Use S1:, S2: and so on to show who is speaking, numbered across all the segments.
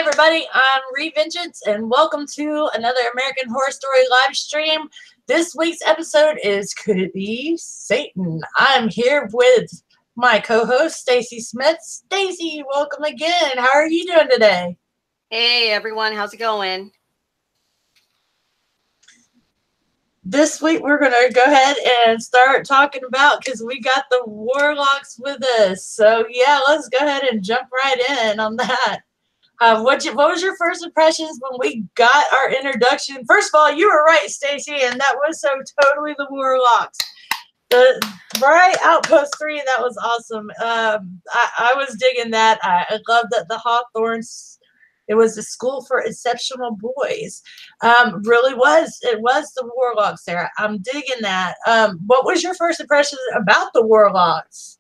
S1: everybody, I'm Revengeance, and welcome to another American Horror Story live stream. This week's episode is Could It Be Satan? I'm here with my co-host, Stacey Smyth. Stacey, welcome again. How are you doing today?
S2: Hey, everyone. How's it going?
S1: This week, we're going to go ahead and start talking about, because we got the Warlocks with us. So, yeah, let's go ahead and jump right in on that. What was your first impressions when we got our introduction? First of all, you were right, Stacey, and that was so totally the Warlocks. Right, Outpost 3, that was awesome. I was digging that. I love that the Hawthorns, it was a school for exceptional boys. Really was. It was the Warlocks there. I'm digging that. What was your first impression about the Warlocks?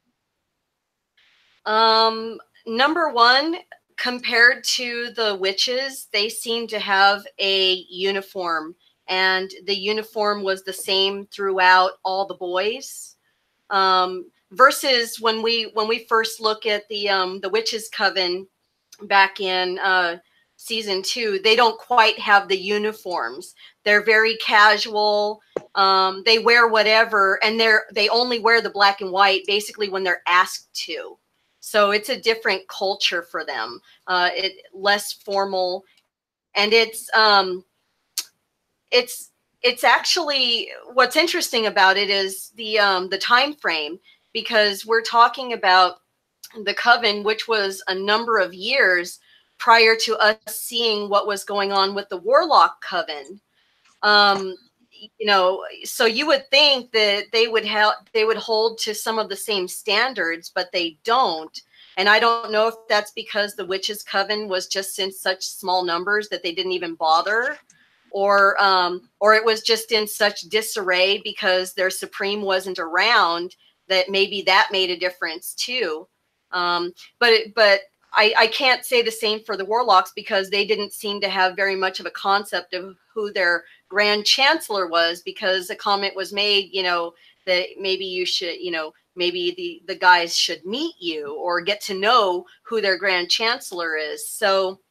S2: Number one, compared to the witches, they seemed to have a uniform, and the uniform was the same throughout all the boys. Versus when we first look at the Witches Coven back in season 2, they don't quite have the uniforms. They're very casual. They wear whatever, and they only wear the black and white basically when they're asked to. So it's a different culture for them. Less formal, and it's actually, what's interesting about it is the time frame, because we're talking about the coven, which was a number of years prior to us seeing what was going on with the Warlock coven. You know, so you would think that they would hold to some of the same standards, but they don't. And I don't know if that's because the Witches Coven was just in such small numbers that they didn't even bother, or it was just in such disarray because their supreme wasn't around, that maybe that made a difference too. But I can't say the same for the Warlocks, because they didn't seem to have very much of a concept of who their Grand Chancellor was, because a comment was made, you know, that maybe you should, you know, maybe the guys should meet you or get to know who their Grand Chancellor is. So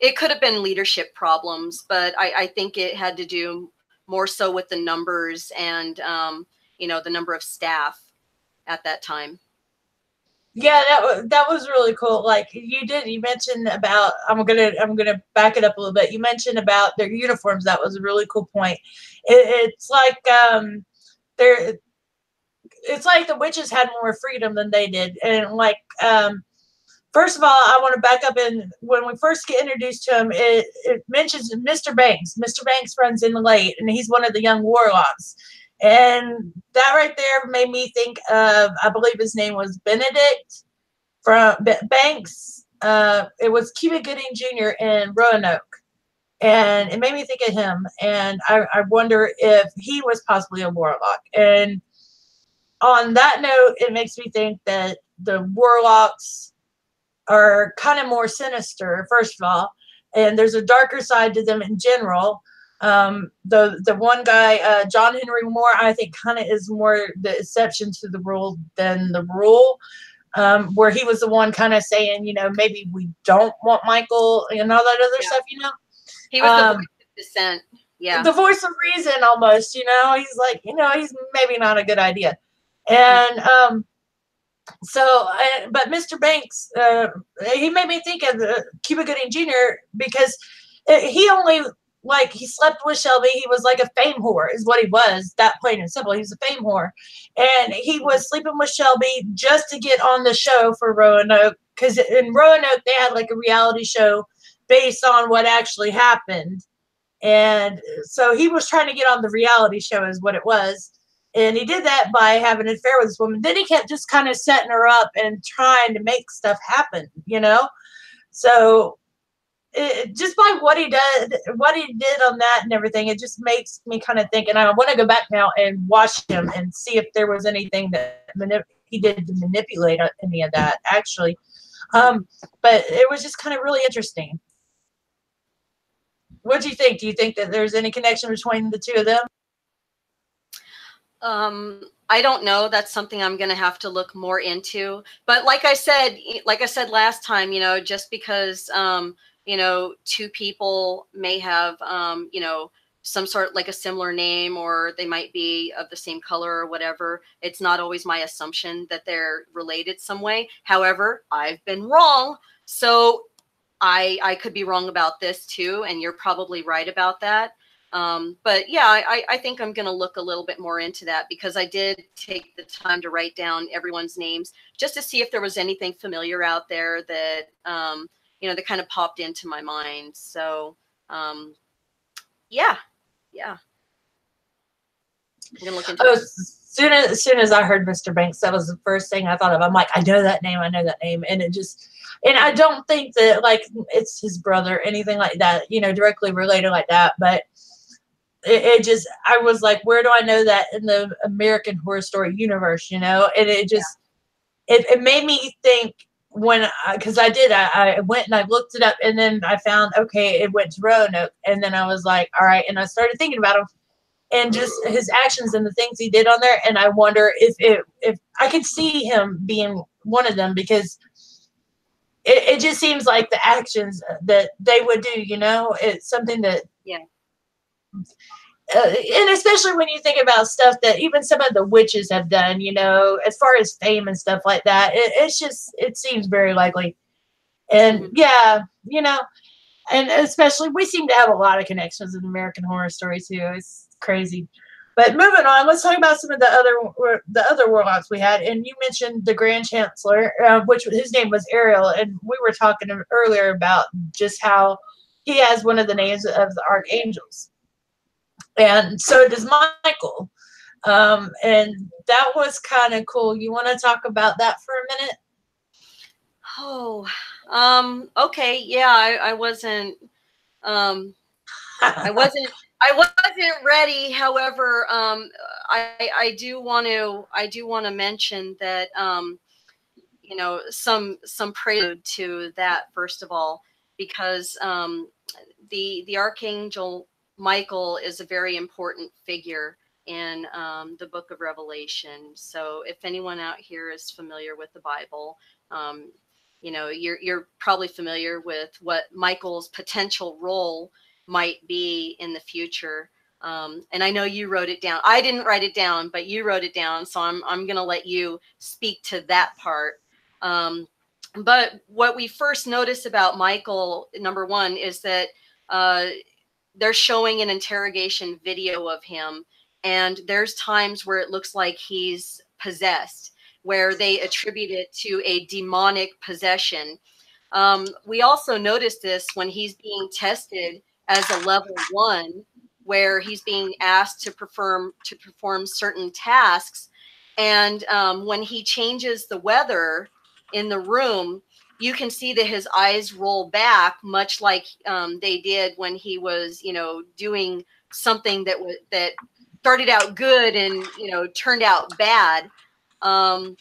S2: it could have been leadership problems, but I think it had to do more so with the numbers and, you know, the number of staff at that time.
S1: Yeah, that was really cool. Like you mentioned about, I'm gonna back it up a little bit. You mentioned about their uniforms. That was a really cool point. It's like it's like the witches had more freedom than they did, and like first of all, I want to back up, and when we first get introduced to him, it mentions Mr. Banks. Mr. Banks runs in late, and he's one of the young Warlocks. And that right there made me think of, I believe his name was Benedict from Banks. It was Cuba Gooding Jr. in Roanoke. And it made me think of him. And I wonder if he was possibly a Warlock. And on that note, it makes me think that the Warlocks are kind of more sinister, first of all. And there's a darker side to them in general. The one guy, John Henry Moore, I think kind of is more the exception to the rule than the rule, where he was the one kind of saying, you know, maybe we don't want Michael and all that other stuff, you know.
S2: He was the voice of dissent. Yeah.
S1: The voice of reason almost, you know. He's like, you know, he's maybe not a good idea. And but Mr. Banks, he made me think of Cuba Gooding Jr. because he only, like, he slept with Shelby. He was like a fame whore is what he was, that plain and simple. He was a fame whore. And he was sleeping with Shelby just to get on the show for Roanoke, because in Roanoke they had like a reality show based on what actually happened. And so he was trying to get on the reality show is what it was. And he did that by having an affair with this woman. Then he kept just kind of setting her up and trying to make stuff happen, you know? So just by what he did on that and everything, it just makes me kind of think, and I want to go back now and watch him and see if there was anything that he did to manipulate any of that, actually. But it was just kind of really interesting. What do you think? Do you think that there's any connection between the two of them?
S2: I don't know. That's something I'm going to have to look more into. But like I said last time, you know, just because, you know, two people may have, you know, some sort like a similar name, or they might be of the same color or whatever, it's not always my assumption that they're related some way. However, I've been wrong. So I could be wrong about this too. And you're probably right about that. But yeah, I think I'm going to look a little bit more into that, because I did take the time to write down everyone's names just to see if there was anything familiar out there that, you know, that kind of popped into my mind. So, yeah. I'm going to look into it.
S1: As soon as I heard Mr. Banks, that was the first thing I thought of. I'm like, I know that name. And it just, and I don't think that like it's his brother, anything like that, you know, directly related like that. But it just, I was like, where do I know that in the American Horror Story universe, you know? And it just, it made me think when, because I went and I looked it up, and then I found, okay, it went to Roanoke. And then I was like, all right. And I started thinking about him and just his actions and the things he did on there. And I wonder if I could see him being one of them, because it just seems like the actions that they would do, you know, it's something that, and especially when you think about stuff that even some of the witches have done, you know, as far as fame and stuff like that, it's just, it seems very likely. And yeah, you know, and especially we seem to have a lot of connections in American Horror Story too. It's crazy. But moving on, let's talk about some of the other warlocks we had. And you mentioned the Grand Chancellor, which his name was Ariel, and we were talking earlier about just how he has one of the names of the archangels, and so does Michael. And that was kind of cool. You want to talk about that for a minute?
S2: Oh, okay. Yeah, I wasn't, I wasn't ready. However, I do want to mention that, you know, some prelude to that, first of all, because, the Archangel Michael is a very important figure in, the book of Revelation. So if anyone out here is familiar with the Bible, you know, you're probably familiar with what Michael's potential role might be in the future. And I know you wrote it down. I didn't write it down, but you wrote it down. So I'm going to let you speak to that part. But what we first notice about Michael, number one, is that, they're showing an interrogation video of him, and there's times where it looks like he's possessed, where they attribute it to a demonic possession. We also noticed this when he's being tested as a level 1, where he's being asked to perform certain tasks. And when he changes the weather in the room, you can see that his eyes roll back, much like they did when he was, you know, doing something that started out good and, you know, turned out bad. You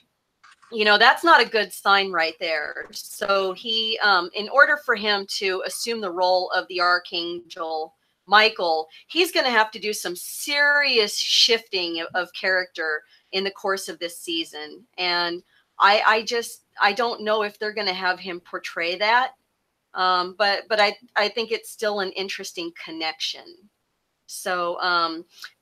S2: know, that's not a good sign right there. So he, in order for him to assume the role of the Archangel Michael, he's going to have to do some serious shifting of character in the course of this season. And I don't know if they're going to have him portray that. But I think it's still an interesting connection. So,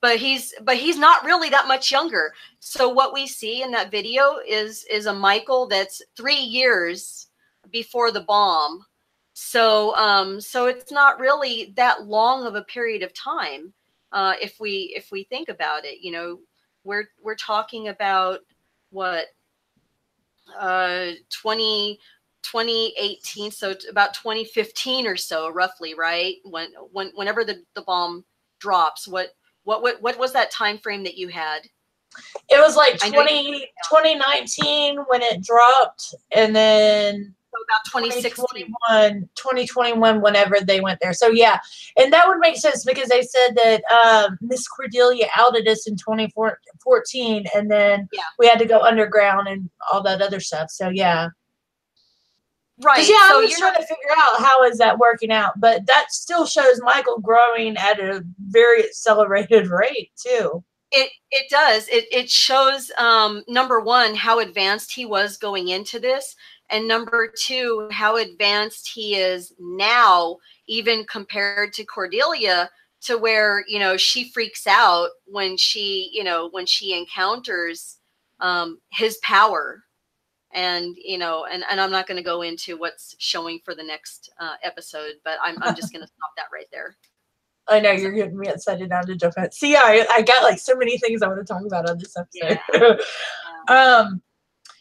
S2: but he's not really that much younger. So what we see in that video is a Michael that's 3 years before the bomb. So, so it's not really that long of a period of time. If we think about it, you know, we're talking about what, 2018, so about 2015 or so, roughly, right? Whenever the bomb drops, what was that time frame that you had?
S1: It was like 2019 when it dropped, and then
S2: so about
S1: 2021 whenever they went there. So yeah, and that would make sense because they said that Miss Cordelia outed us in 2014, and then we had to go underground and all that other stuff. So yeah.
S2: Right.
S1: Yeah, so I was trying to figure out how is that working out, but that still shows Michael growing at a very accelerated rate too.
S2: It does. It shows, number one, how advanced he was going into this, and number two, how advanced he is now, even compared to Cordelia, to where, you know, she freaks out when she, you know, when she encounters his power. And, you know, and I'm not going to go into what's showing for the next episode, but I'm just going to stop that right there.
S1: I know you're getting me excited now to jump in. See, I got like so many things I want to talk about on this episode.
S2: Yeah.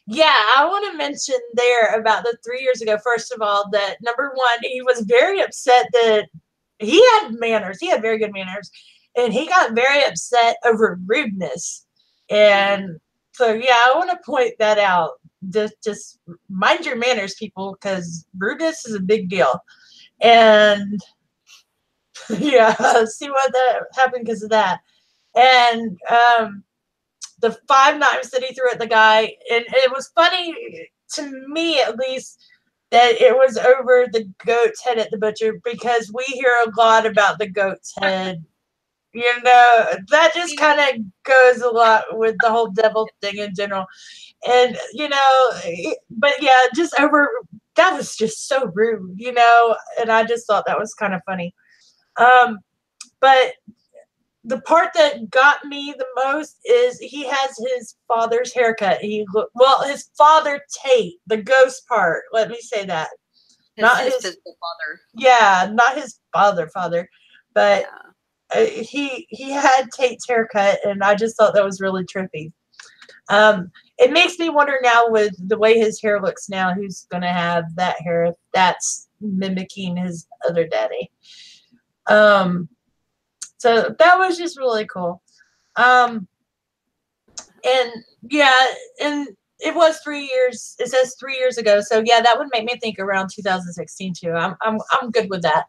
S1: Yeah, I want to mention there about the 3 years ago, first of all, that number one, he was very upset that he had manners. He had very good manners. And he got very upset over rudeness. And so, yeah, I want to point that out. Just mind your manners, people, because rudeness is a big deal. And yeah, see what that happened because of that. And the 5 knives that he threw at the guy, and it was funny to me at least that it was over the goat's head at the butcher, because we hear a lot about the goat's head. You know, that just kind of goes a lot with the whole devil thing in general. And, you know, but yeah, just over, that was just so rude, you know, and I just thought that was kind of funny. But the part that got me the most is he has his father's haircut. His father Tate, the ghost part. Let me say that. Not his
S2: physical father.
S1: Yeah, not his father, but he had Tate's haircut, and I just thought that was really trippy. It makes me wonder now, with the way his hair looks now, who's gonna have that hair if that's mimicking his other daddy. So that was just really cool. And yeah, and it was 3 years. It says 3 years ago. So yeah, that would make me think around 2016 too. I'm good with that.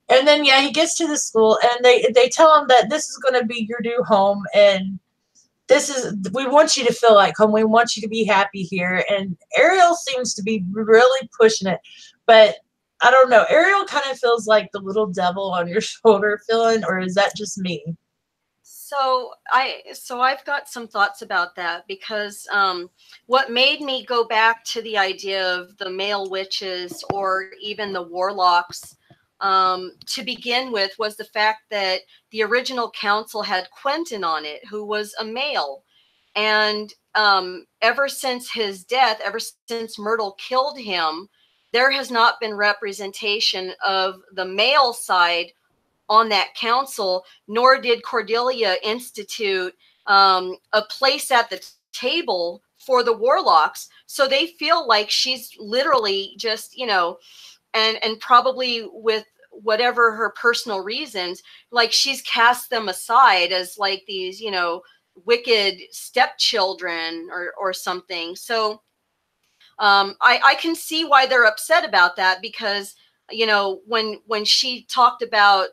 S1: And then yeah, he gets to the school, and they tell him that this is going to be your new home, and we want you to feel like home. We want you to be happy here. And Ariel seems to be really pushing it, but I don't know. Ariel kind of feels like the little devil on your shoulder feeling, or is that just me?
S2: So I've got some thoughts about that, because what made me go back to the idea of the male witches or even the warlocks to begin with was the fact that the original council had Quentin on it, who was a male. And ever since his death, ever since Myrtle killed him, there has not been representation of the male side on that council, nor did Cordelia institute a place at the table for the warlocks. So they feel like she's literally just, you know, and probably with whatever her personal reasons, like she's cast them aside as like these, you know, wicked stepchildren or something. So I can see why they're upset about that, because, you know, when she talked about,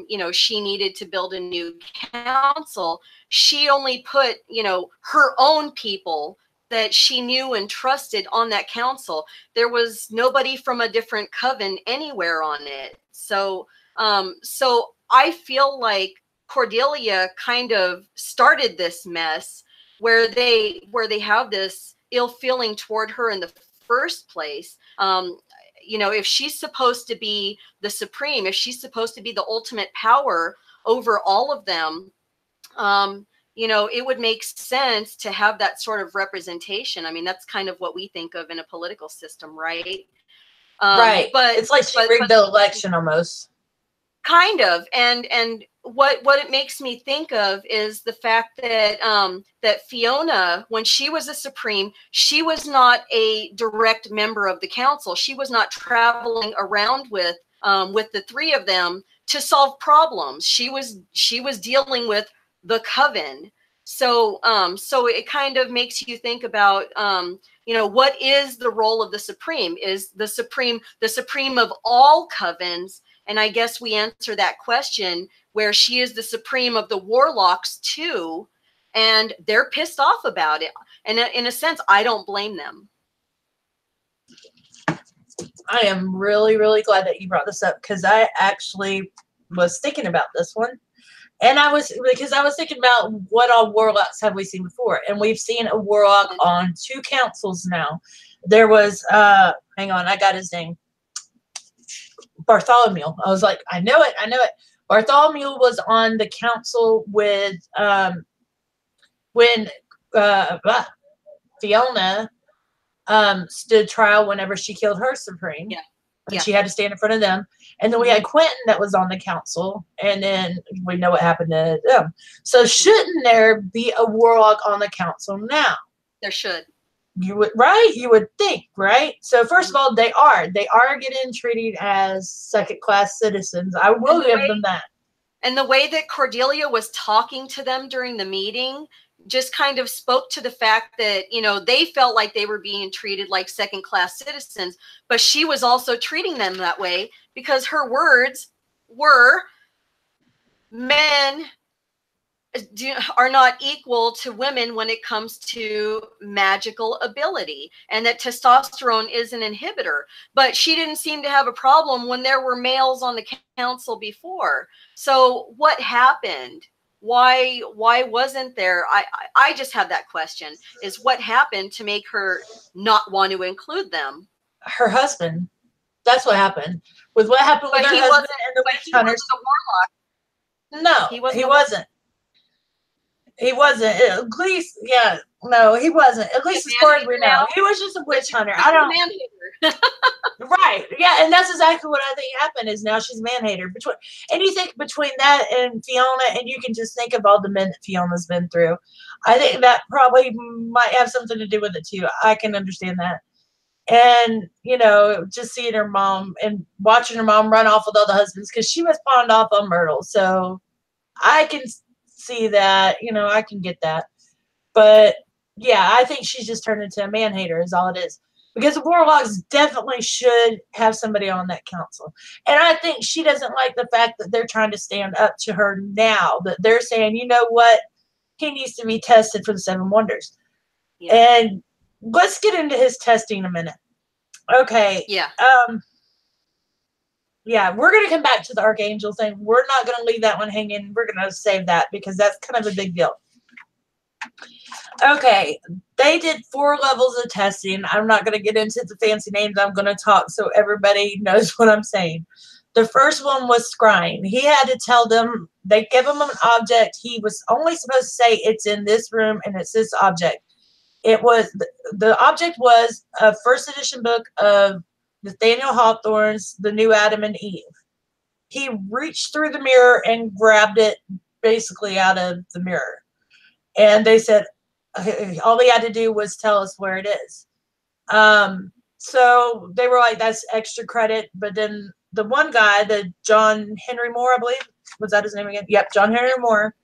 S2: you know, she needed to build a new council, she only put, you know, her own people that she knew and trusted on that council. There was nobody from a different coven anywhere on it. So, so I feel like Cordelia kind of started this mess where they have this ill feeling toward her in the first place. You know, if she's supposed to be the supreme, if she's supposed to be the ultimate power over all of them, you know, it would make sense to have that sort of representation. I mean, that's kind of what we think of in a political system, right?
S1: Right. But it's like she rigged the election almost.
S2: Kind of. And what it makes me think of is the fact that that Fiona, when she was a supreme, she was not a direct member of the council. She was not traveling around with the three of them to solve problems. She was dealing with the coven. So so it kind of makes you think about you know, what is the role of the supreme? Is the supreme of all covens? And I guess we answer that question where she is the supreme of the warlocks too, and they're pissed off about it. And in a sense, I don't blame them.
S1: I am really, really glad that you brought this up, because I actually was thinking about this one. And because I was thinking about what all warlocks have we seen before, and we've seen a warlock on 2 councils now. There was hang on, I got his name, Bartholomew. I was like, I know it. Bartholomew was on the council with when Fiona stood trial whenever she killed her supreme.
S2: Yeah.
S1: And she had to stand in front of them. And then we had Quentin that was on the council. And then we know what happened to them. So shouldn't there be a warlock on the council now?
S2: There should.
S1: You would, right? You would think, right? So first of all, they are getting treated as second-class citizens. I will give them that.
S2: And the way that Cordelia was talking to them during the meeting just kind of spoke to the fact that, you know, they felt like they were being treated like second-class citizens, but she was also treating them that way because her words were, men are not equal to women when it comes to magical ability, and that testosterone is an inhibitor. But she didn't seem to have a problem when there were males on the council before. So what happened? Why wasn't there? I just have that question, is what happened to make her not want to include them?
S1: Her husband. That's what happened. With what happened with her husband and the witch hunters.
S2: A warlock.
S1: No, he wasn't. He wasn't. At least, yeah, no, he wasn't. At least as far as we know. He was just a witch hunter. I don't. Right. Yeah, and that's exactly what I think happened is now she's a man-hater. And you think between that and Fiona, and you can just think of all the men that Fiona's been through. I think that probably might have something to do with it too. I can understand that. And, you know, just seeing her mom and watching her mom run off with all the husbands because she was pawned off on Myrtle. So I can see that, you know, I can get that. But yeah, I think she's just turned into a man-hater is all it is. Because the warlocks definitely should have somebody on that council. And I think she doesn't like the fact that they're trying to stand up to her now. That they're saying, you know what? He needs to be tested for the 7 wonders. Yeah. And let's get into his testing in a minute. Okay.
S2: Yeah.
S1: Yeah, we're going to come back to the Archangel thing. We're not going to leave that one hanging. We're going to save that because that's kind of a big deal. Okay, they did 4 levels of testing. I'm not going to get into the fancy names. I'm going to talk so everybody knows what I'm saying. The first one was scrying. He had to tell them, they give him an object. He was only supposed to say it's in this room and it's this object. It was, the object was a first edition book of Nathaniel Hawthorne's The New Adam and Eve. He reached through the mirror and grabbed it basically out of the mirror. And they said all he had to do was tell us where it is. So they were like, that's extra credit. But then the one guy, the John Henry Moore, I believe, was that his name again? Yep, John Henry Moore.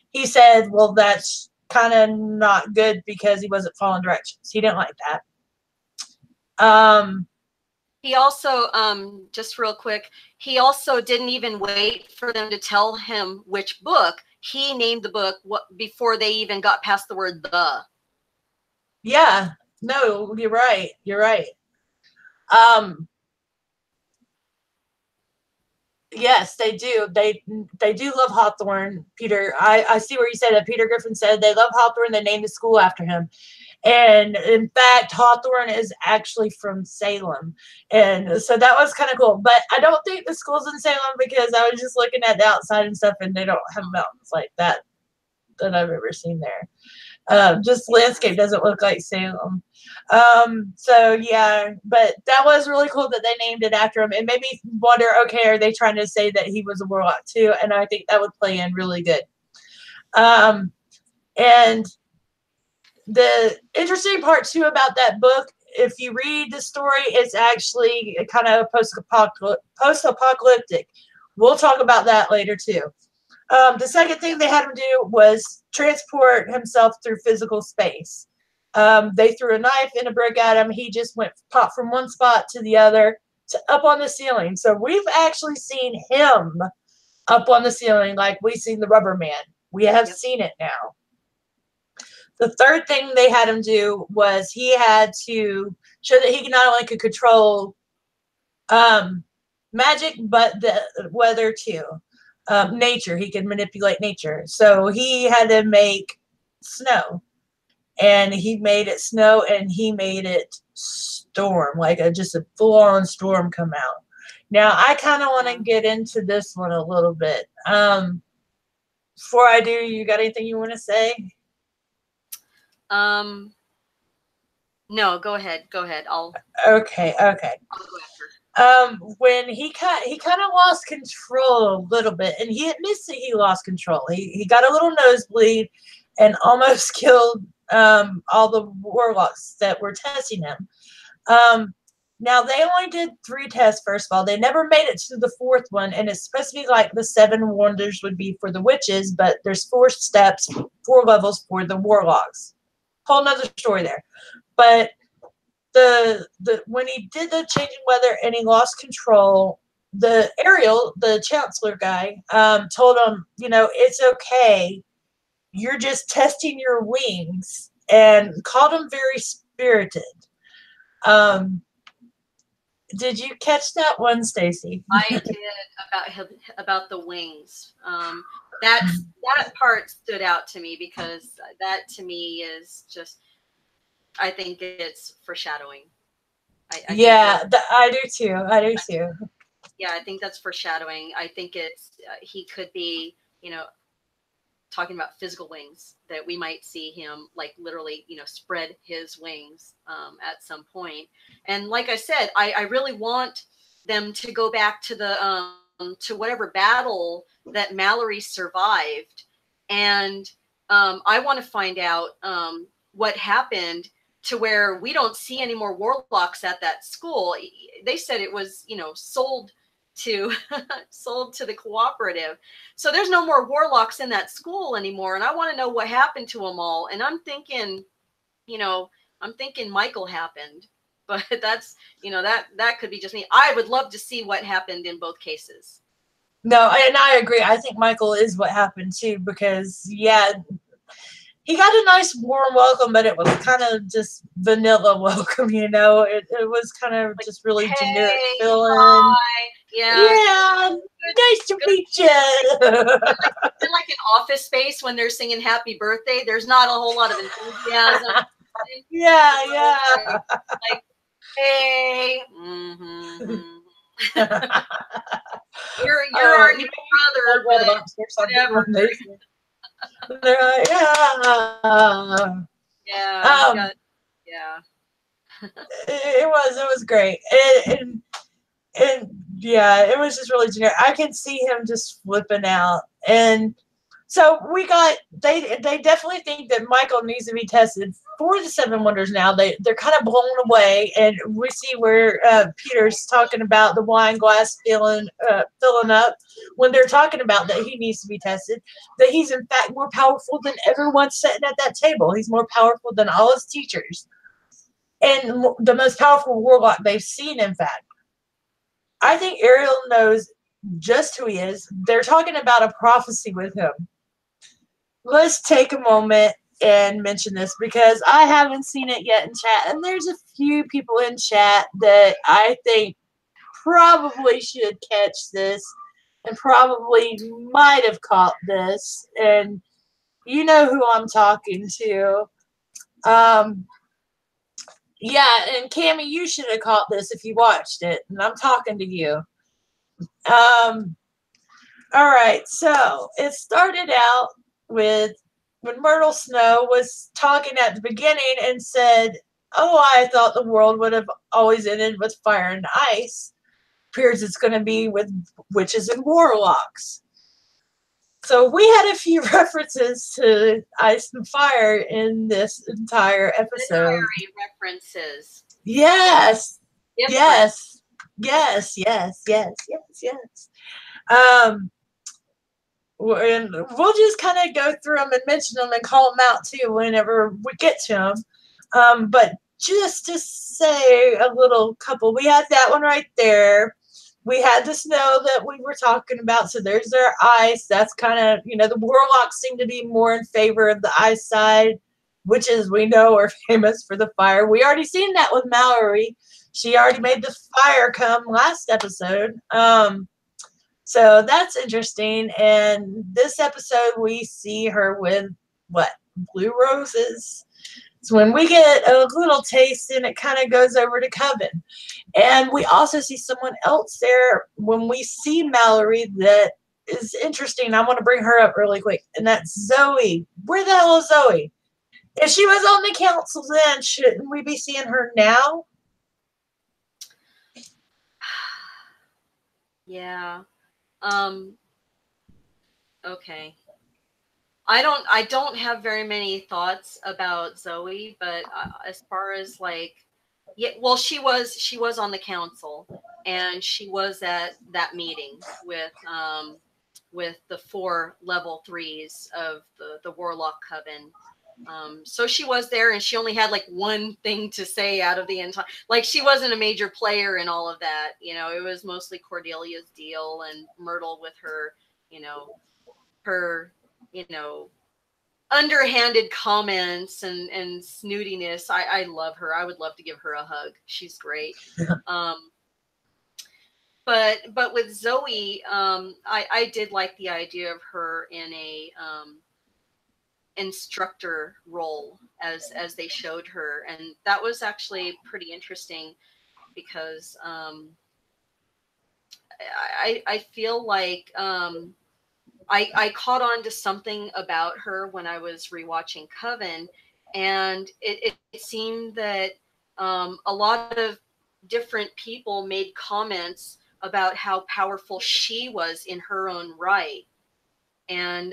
S1: He said, well, that's kind of not good because he wasn't following directions. He didn't like that.
S2: He also, just real quick, he also didn't even wait for them to tell him which book. He named the book before they even got past the word the.
S1: Yeah, no, you're right. You're right. Yes, they do. They do love Hawthorne, Peter. I see where you said that. Peter Griffin said they love Hawthorne. They named the school after him. And in fact, Hawthorne is actually from Salem. And so that was kind of cool. But I don't think the school's in Salem because I was just looking at the outside and stuff and they don't have mountains like that I've ever seen there. Just landscape doesn't look like Salem. So yeah, but that was really cool that they named it after him. It made me wonder, okay, are they trying to say that he was a warlock too? And I think that would play in really good. And the interesting part too about that book, if you read the story, it's actually kind of post-apocalyptic. We'll talk about that later too. The second thing they had him do was transport himself through physical space. They threw a knife and a brick at him. He just popped from one spot to the other to up on the ceiling. So we've actually seen him up on the ceiling like we've seen the Rubber Man. We have seen it now. The third thing they had him do was he had to show that he not only could control magic, but the weather too. nature. He could manipulate nature. So he had to make snow. And he made it snow and he made it storm, like just a full-on storm come out. Now, I kind of want to get into this one a little bit. Before I do, you got anything you want to say?
S2: No, go ahead. Go ahead.
S1: Okay.
S2: I'll go after.
S1: When he kind of lost control a little bit, and he admits that he lost control. He got a little nosebleed and almost killed all the warlocks that were testing him. Now, they only did 3 tests, first of all. They never made it to the 4th one, and it's supposed to be like the 7 wonders would be for the witches, but there's 4 steps, 4 levels for the warlocks. Whole nother story there. But the when he did the changing weather and he lost control, the Ariel, the chancellor guy, told him, it's okay. You're just testing your wings, and called him very spirited. Did you catch that one, Stacey?
S2: I did about the wings. That part stood out to me because that to me is just, I think it's foreshadowing. I
S1: do too.
S2: Yeah, I think that's foreshadowing. I think it's he could be, talking about physical wings, that we might see him like literally, spread his wings at some point. And like I said, I really want them to go back to the to whatever battle that Mallory survived, and I want to find out what happened to where we don't see any more warlocks at that school. They said it was, sold to the cooperative. So there's no more warlocks in that school anymore. And I want to know what happened to them all. And I'm thinking, Michael happened, but that's, that could be just me. I would love to see what happened in both cases.
S1: No, and I agree. I think Michael is what happened too, because he got a nice warm welcome, but it was kind of just vanilla welcome, It was kind of like, just really generic feeling.
S2: Hi. Yeah,
S1: nice to meet you.
S2: They're like an Office Space when they're singing Happy Birthday. There's not a whole lot of enthusiasm.
S1: Yeah.
S2: Like, hey. Mm-hmm. You're our new brother, but whatever.
S1: They're like,
S2: yeah.
S1: It was great, and it was just really generic. I can see him just flipping out, and so they definitely think that Michael needs to be tested for the 7 wonders. Now they're kind of blown away, and we see where Peter's talking about the wine glass filling up when they're talking about that he needs to be tested, that he's in fact more powerful than everyone sitting at that table. He's more powerful than all his teachers, and the most powerful warlock they've seen, in fact. I think Ariel knows just who he is. They're talking about a prophecy with him. Let's take a moment and mention this because I haven't seen it yet in chat, and there's a few people in chat that I think probably should catch this and probably might have caught this, and you know who I'm talking to. Yeah, and Cammie, you should have caught this if you watched it, and I'm talking to you. All right, so it started out with when Myrtle Snow was talking at the beginning and said, "Oh, I thought the world would have always ended with fire and ice. Appears it's going to be with witches and warlocks." So we had a few references to ice and fire in this entire episode.
S2: Literary references.
S1: Yes. Yes. And we'll just kind of go through them and mention them and call them out too whenever we get to them. But just to say a little couple, we had that one right there. We had the snow that we were talking about. So there's their ice. That's kind of, the warlocks seem to be more in favor of the ice side, witches we know are famous for the fire. We already seen that with Mallory. She already made the fire come last episode. So that's interesting. And this episode, we see her with what? Blue roses. So when we get a little taste, and it kind of goes over to Coven. And we also see someone else there when we see Mallory that is interesting. I want to bring her up really quick. And that's Zoe. Where the hell is Zoe? If she was on the council then, shouldn't we be seeing her now?
S2: Yeah. Okay. I don't have very many thoughts about Zoe, but as far as like, yeah, well, she was on the council, and she was at that meeting with the 4 level 3s of the Warlock Coven. So she was there, and she only had like one thing to say out of the entire. Like, she wasn't a major player in all of that. You know, it was mostly Cordelia's deal and Myrtle with her, you know, her, you know, underhanded comments and snootiness. I love her. I would love to give her a hug. She's great. But with Zoe, I did like the idea of her in a instructor role as they showed her, and that was actually pretty interesting because I feel like I caught on to something about her when I was rewatching Coven, and it seemed that a lot of different people made comments about how powerful she was in her own right. And,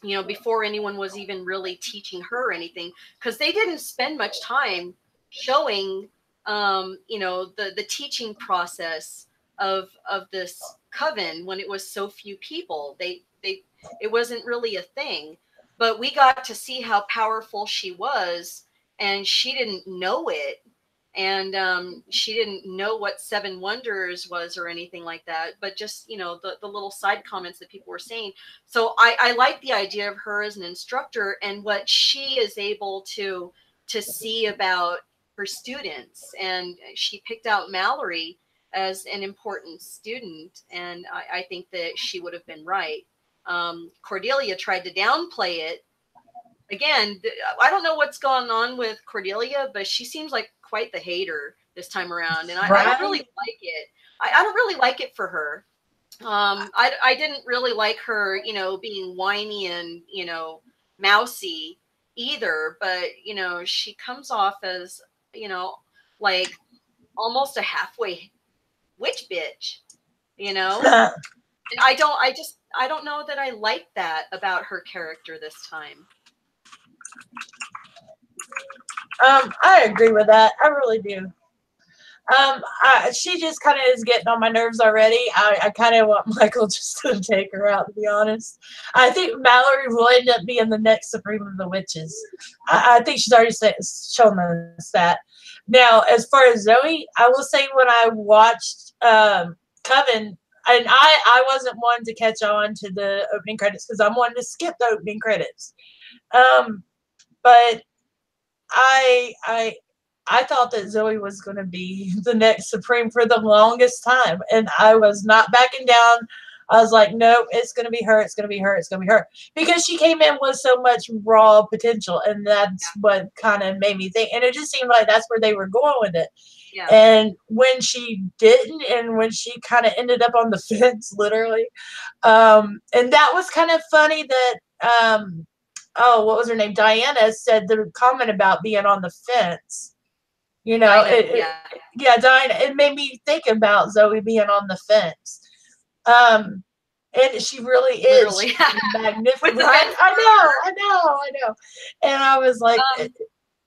S2: you know, before anyone was even really teaching her anything, because they didn't spend much time showing, you know, the teaching process of this coven when it was so few people. It wasn't really a thing, but we got to see how powerful she was, and she didn't know it. And she didn't know what 7 wonders was or anything like that, but just, you know, the little side comments that people were saying. So I like the idea of her as an instructor and what she is able to see about her students. And she picked out Mallory as an important student, and I think that she would have been right. Cordelia tried to downplay it. Again, I don't know what's going on with Cordelia, but she seems like quite the hater this time around, and I don't really like it. I don't really like it for her. I didn't really like her, you know, being whiny and, you know, mousy either, but, you know, she comes off as, you know, like almost a halfway witch bitch, you know? And I don't know that I like that about her character this time.
S1: I agree with that. I really do. She just kind of is getting on my nerves already. I kind of want Michael just to take her out, to be honest. I think Mallory will end up being the next Supreme of the Witches. I think she's already shown us that. Now, as far as Zoe, I will say when I watched Coven, and I wasn't one to catch on to the opening credits because I'm one to skip the opening credits. But I thought that Zoe was going to be the next Supreme for the longest time, and I was not backing down. I was like, nope, it's going to be her. It's going to be her. It's going to be her, because she came in with so much raw potential, and that's what kind of made me think. And it just seemed like that's where they were going with it.
S2: Yeah.
S1: And when she didn't, and when she kind of ended up on the fence, literally, and that was kind of funny that, oh, what was her name? Diana said the comment about being on the fence. You know, Diana, it made me think about Zoe being on the fence. And she really is magnificent. Right? I know. And I was like,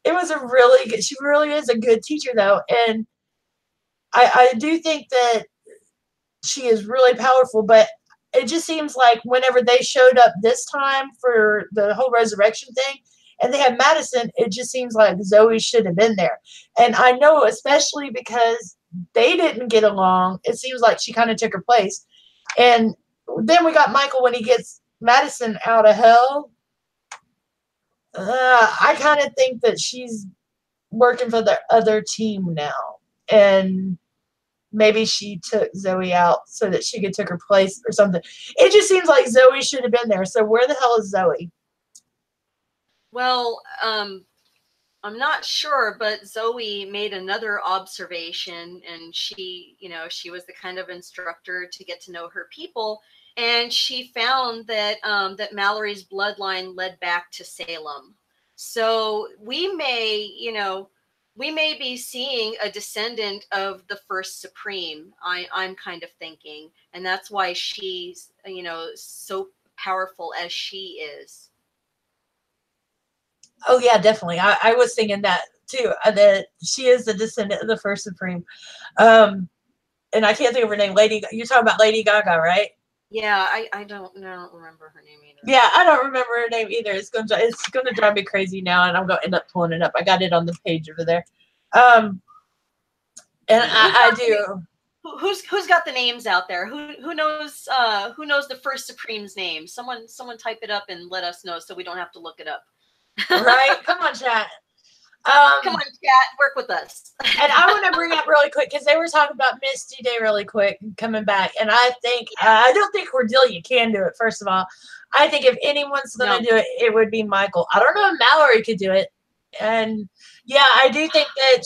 S1: it was a really good, she really is a good teacher, though. And I do think that she is really powerful, but it just seems like whenever they showed up this time for the whole resurrection thing, and they had Madison, it just seems like Zoe should have been there. And I know, especially because they didn't get along, it seems like she kind of took her place. And then we got Michael when he gets Madison out of hell. I kind of think that she's working for the other team now. And maybe she took Zoe out so that she could take her place or something. It just seems like Zoe should have been there. So where the hell is Zoe?
S2: Well, I'm not sure, but Zoe made another observation, and she, she was the kind of instructor to get to know her people, and she found that that Mallory's bloodline led back to Salem. So we may, we may be seeing a descendant of the first Supreme. I'm kind of thinking, and that's why she's, so powerful as she is.
S1: Oh yeah, definitely. I was thinking that too. That she is the descendant of the first Supreme. And I can't think of her name. You're talking about Lady Gaga, right?
S2: Yeah, I don't remember her name either.
S1: Yeah, I don't remember her name either. It's gonna drive me crazy now, and I'm gonna end up pulling it up. I got it on the page over there. And I do.
S2: Who's got the names out there? Who knows the first Supreme's name? Someone type it up and let us know so we don't have to look it up.
S1: Right? Come on, chat.
S2: Come on, chat, work with us.
S1: And I want to bring up really quick because they were talking about Misty Day really quick and coming back, and I think I don't think Cordelia can do it. First of all, I think if anyone's going to do it, it would be Michael. I don't know if Mallory could do it, and yeah, I do think that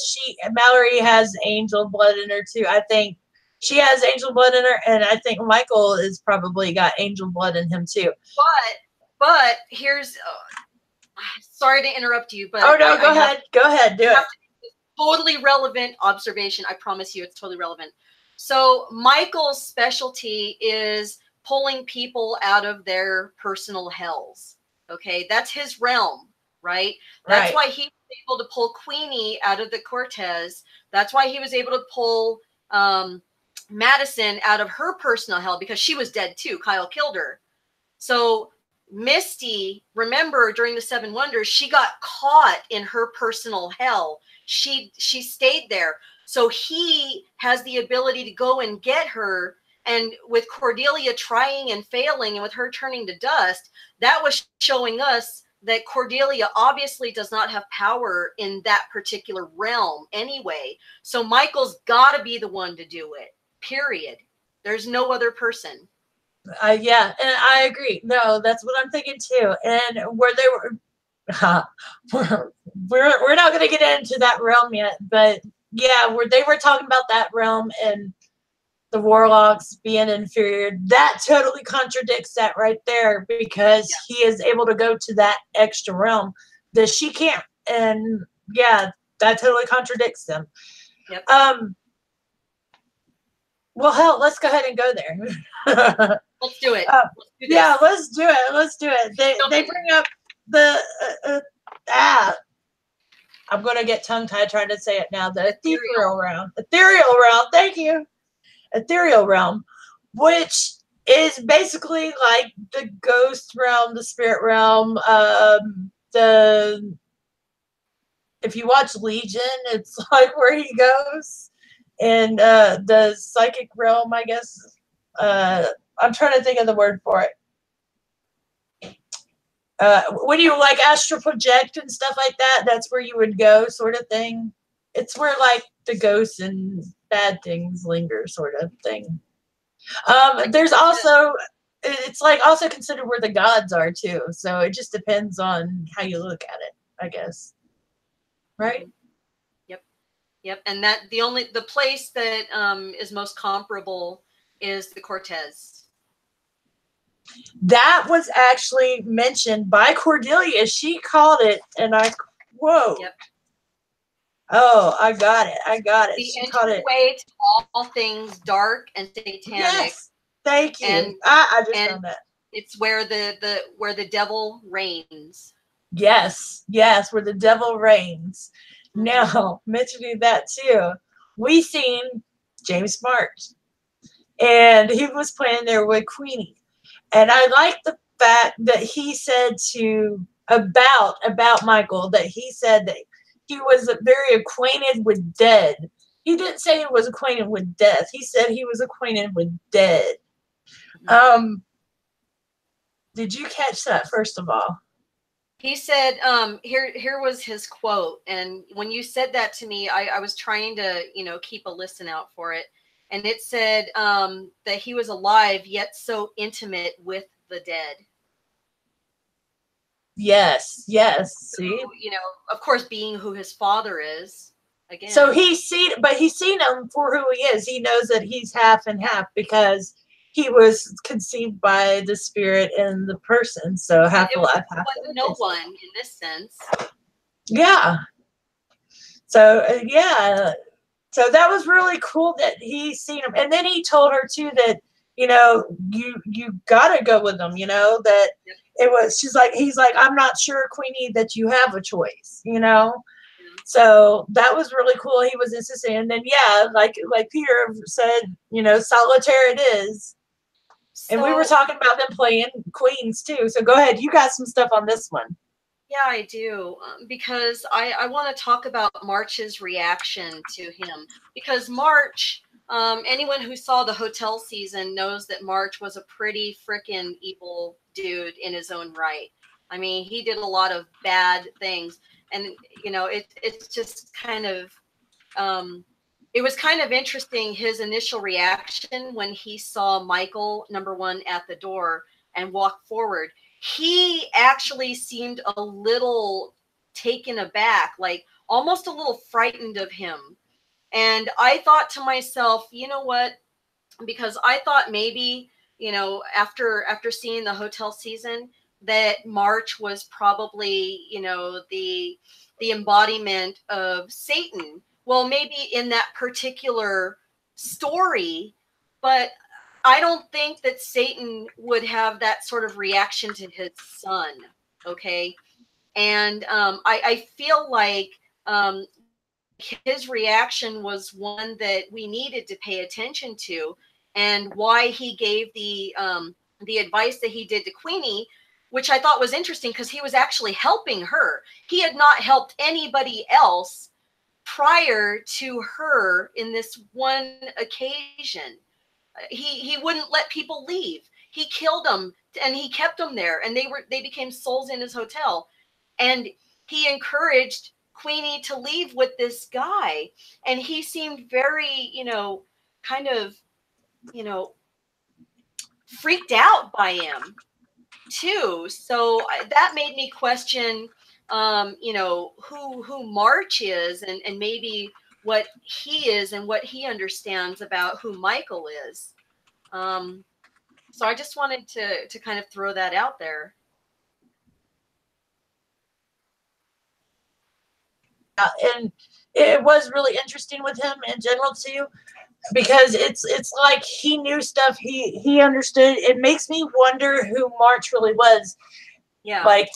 S1: Mallory has angel blood in her too. I think she has angel blood in her, and I think Michael is probably got angel blood in him too.
S2: But here's. Sorry to interrupt you, but
S1: go ahead. Go ahead, do it.
S2: Totally relevant observation. I promise you, it's totally relevant. So Michael's specialty is pulling people out of their personal hells. Okay, that's his realm, right? That's why he was able to pull Queenie out of the Cortez. That's why he was able to pull Madison out of her personal hell, because she was dead too. Kyle killed her. So Misty, remember during the Seven Wonders, she got caught in her personal hell. She stayed there. So he has the ability to go and get her. And with Cordelia trying and failing, and with her turning to dust, that was showing us that Cordelia obviously does not have power in that particular realm anyway. So Michael's got to be the one to do it, period. There's no other person.
S1: Yeah, and I agree. No, that's what I'm thinking too. And where they were, we're not going to get into that realm yet, but yeah, where they were talking about that realm and the Warlocks being inferior, that totally contradicts that right there, because he is able to go to that extra realm that she can't. And yeah, that totally contradicts them.
S2: Yep.
S1: Well, hell, let's go ahead and go there.
S2: Let's do it.
S1: Yeah, let's do it. Let's do it. They bring up the I'm gonna get tongue tied trying to say it now. The ethereal realm. Thank you. Ethereal realm, which is basically like the ghost realm, the spirit realm. If you watch Legion, it's like where he goes, and the psychic realm, I guess. I'm trying to think of the word for it. When you like astral project and stuff like that, that's where you would go, sort of thing. It's where like the ghosts and bad things linger, sort of thing. There's also, it's like also considered where the gods are too. So it just depends on how you look at it, I guess. Right?
S2: Yep. And that the place that is most comparable is the Cortez.
S1: That was actually mentioned by Cordelia. She called it, and I quote.
S2: Yep.
S1: Oh, I got it.
S2: The entryway to all things dark and satanic.
S1: Yes, thank you. And I just found that.
S2: It's where the devil reigns.
S1: Yes, where the devil reigns. Mm-hmm. Now, mentioning that too, we seen James March, and he was playing there with Queenie. And I like the fact that he said about Michael, that he said that he was very acquainted with dead. He didn't say he was acquainted with death. He said he was acquainted with dead. Did you catch that, first of all?
S2: He said, here was his quote. And when you said that to me, I was trying to, keep a listen out for it. and it said that he was alive yet so intimate with the dead.
S1: Yes, yes. See,
S2: So, you know, of course, being who his father is, again.
S1: so he's seen him for who he is. He knows that he's half and half because he was conceived by the spirit and the person. So half alive, half dead.
S2: No one in this sense.
S1: Yeah. So yeah. So that was really cool that he seen him, and then he told her too that you gotta go with him. That it was. He's like, I'm not sure, Queenie, that you have a choice. So that was really cool. He was insisting, and then like Peter said, solitaire it is. So, and we were talking about them playing queens too. So go ahead, you got some stuff on this one.
S2: Yeah, I do, because I want to talk about March's reaction to him. Because March, anyone who saw the hotel season knows that March was a pretty frickin' evil dude in his own right. I mean, he did a lot of bad things. And, it's just kind of, it was kind of interesting, his initial reaction when he saw Michael, number one, at the door and walked forward. He actually seemed a little taken aback, like almost a little frightened of him. And I thought to myself, you know what? Because I thought maybe, after seeing the hotel season, that March was probably, the embodiment of Satan. Well, maybe in that particular story, but I don't think that Satan would have that sort of reaction to his son. Okay. And I feel like his reaction was one that we needed to pay attention to, and why he gave the advice that he did to Queenie, which I thought was interesting because he was actually helping her. He had not helped anybody else prior to her in this one occasion. He wouldn't let people leave. He killed them and he kept them there, and they became souls in his hotel. And he encouraged Queenie to leave with this guy, and he seemed very, kind of, freaked out by him too. So that made me question, who March is, and maybe what he is and what he understands about who Michael is. So I just wanted to kind of throw that out there.
S1: And it was really interesting with him in general too, because it's like he knew stuff, he understood. It makes me wonder who March really was.
S2: Yeah.
S1: Like,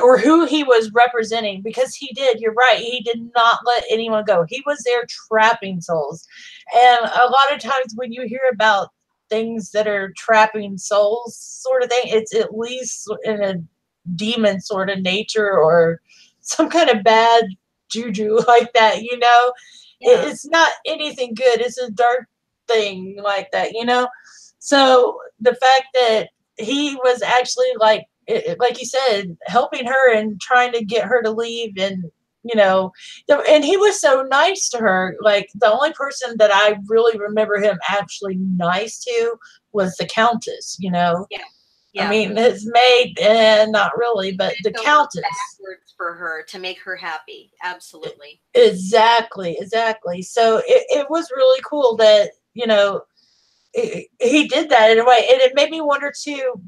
S1: or who he was representing, because he did, you're right, he did not let anyone go. He was there trapping souls. And a lot of times when you hear about things that are trapping souls sort of thing, it's at least in a demon sort of nature or some kind of bad juju like that,
S2: Yeah.
S1: It's not anything good. It's a dark thing like that, So the fact that he was actually like you said, helping her and trying to get her to leave, and and he was so nice to her. Like, the only person that I really remember him actually nice to was the Countess.
S2: Yeah.
S1: I mean, his maid, not really, but the Countess.
S2: Backwards for her to make her happy. Absolutely.
S1: Exactly. So it was really cool that, he did that in a way. And it made me wonder too,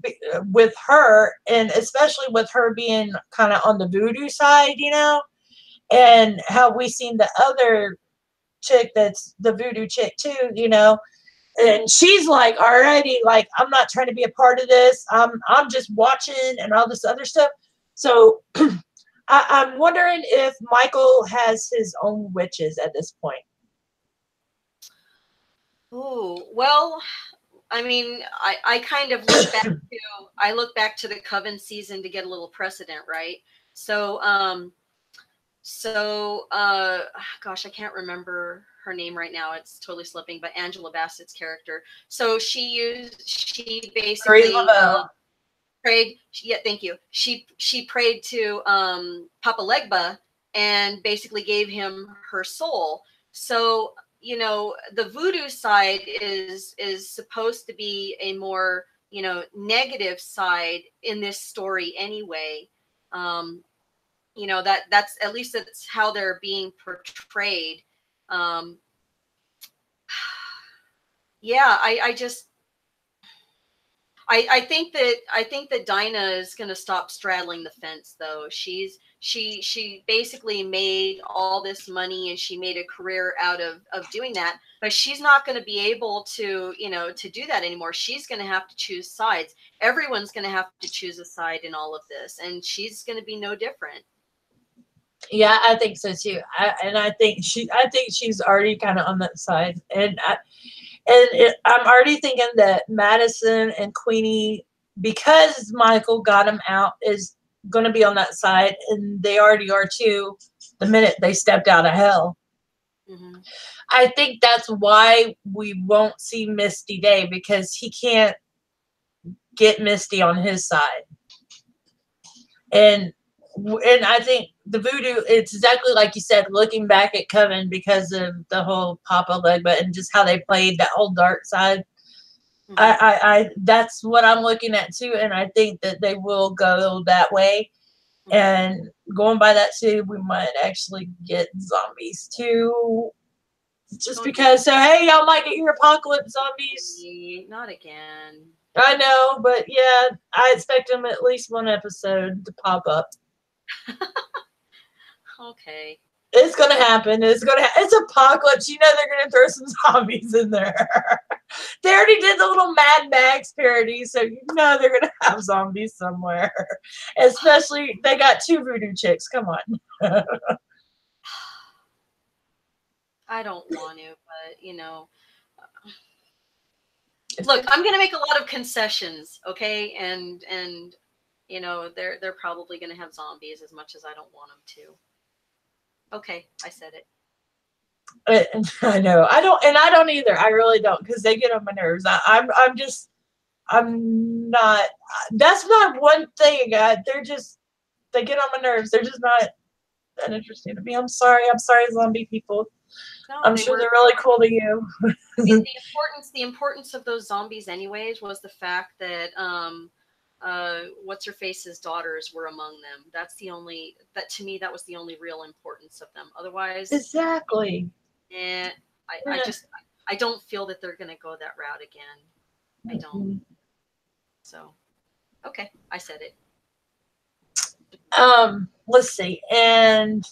S1: with her, and especially with her being kind of on the voodoo side, and how we seen the other chick that's the voodoo chick too, and she's like already like, I'm not trying to be a part of this. I'm just watching and all this other stuff. So I'm wondering if Michael has his own witches at this point.
S2: Oh, well, I mean, I kind of look back to the Coven season to get a little precedent, right? So gosh, I can't remember her name right now. It's totally slipping, but Angela Bassett's character. So she basically prayed. Yeah, thank you. She prayed to Papa Legba and basically gave him her soul. So you know, the voodoo side is supposed to be a more, you know, negative side in this story anyway. You know, that's at least that's how they're being portrayed. Um, yeah, I just I think that Dinah is going to stop straddling the fence, though. She basically made all this money and she made a career out of doing that, but she's not going to be able to, you know, to do that anymore. She's going to have to choose sides. Everyone's going to have to choose a side in all of this, and she's going to be no different.
S1: Yeah, I think so too. I think she's already kind of on that side, I'm already thinking that Madison and Queenie, because Michael got him out, is going to be on that side, and they already are too. The minute they stepped out of hell, I think that's why we won't see Misty Day, because he can't get Misty on his side, and I think the voodoo, it's exactly like you said, looking back at Coven because of the whole Papa Legba and just how they played that whole dark side. I that's what I'm looking at too, and I think that they will go that way. And going by that too, we might actually get zombies too, just because. So hey, y'all might get your apocalypse zombies.
S2: Not again.
S1: I know, but yeah, I expect them at least one episode to pop up.
S2: Okay.
S1: It's gonna happen. It's apocalypse. You know they're gonna throw some zombies in there. They already did the little Mad Max parody, so you know they're gonna have zombies somewhere. Especially they got 2 voodoo chicks. Come on.
S2: I don't want to, but you know. Look, I'm gonna make a lot of concessions, okay? And you know, they're probably gonna have zombies as much as I don't want them to. Okay, I said it.
S1: I know. I don't either. I really don't, because they get on my nerves. I'm not. That's not one thing. They get on my nerves. They're just not that interesting to me. I'm sorry, zombie people. No, I'm sure they're really cool to you.
S2: the importance of those zombies, anyways, was the fact that what's her face's daughters were among them. That's the only, that to me, that was the only real importance of them. Otherwise,
S1: exactly.
S2: I don't feel that they're gonna go that route again. I don't. So, okay, I said it.
S1: Let's see, and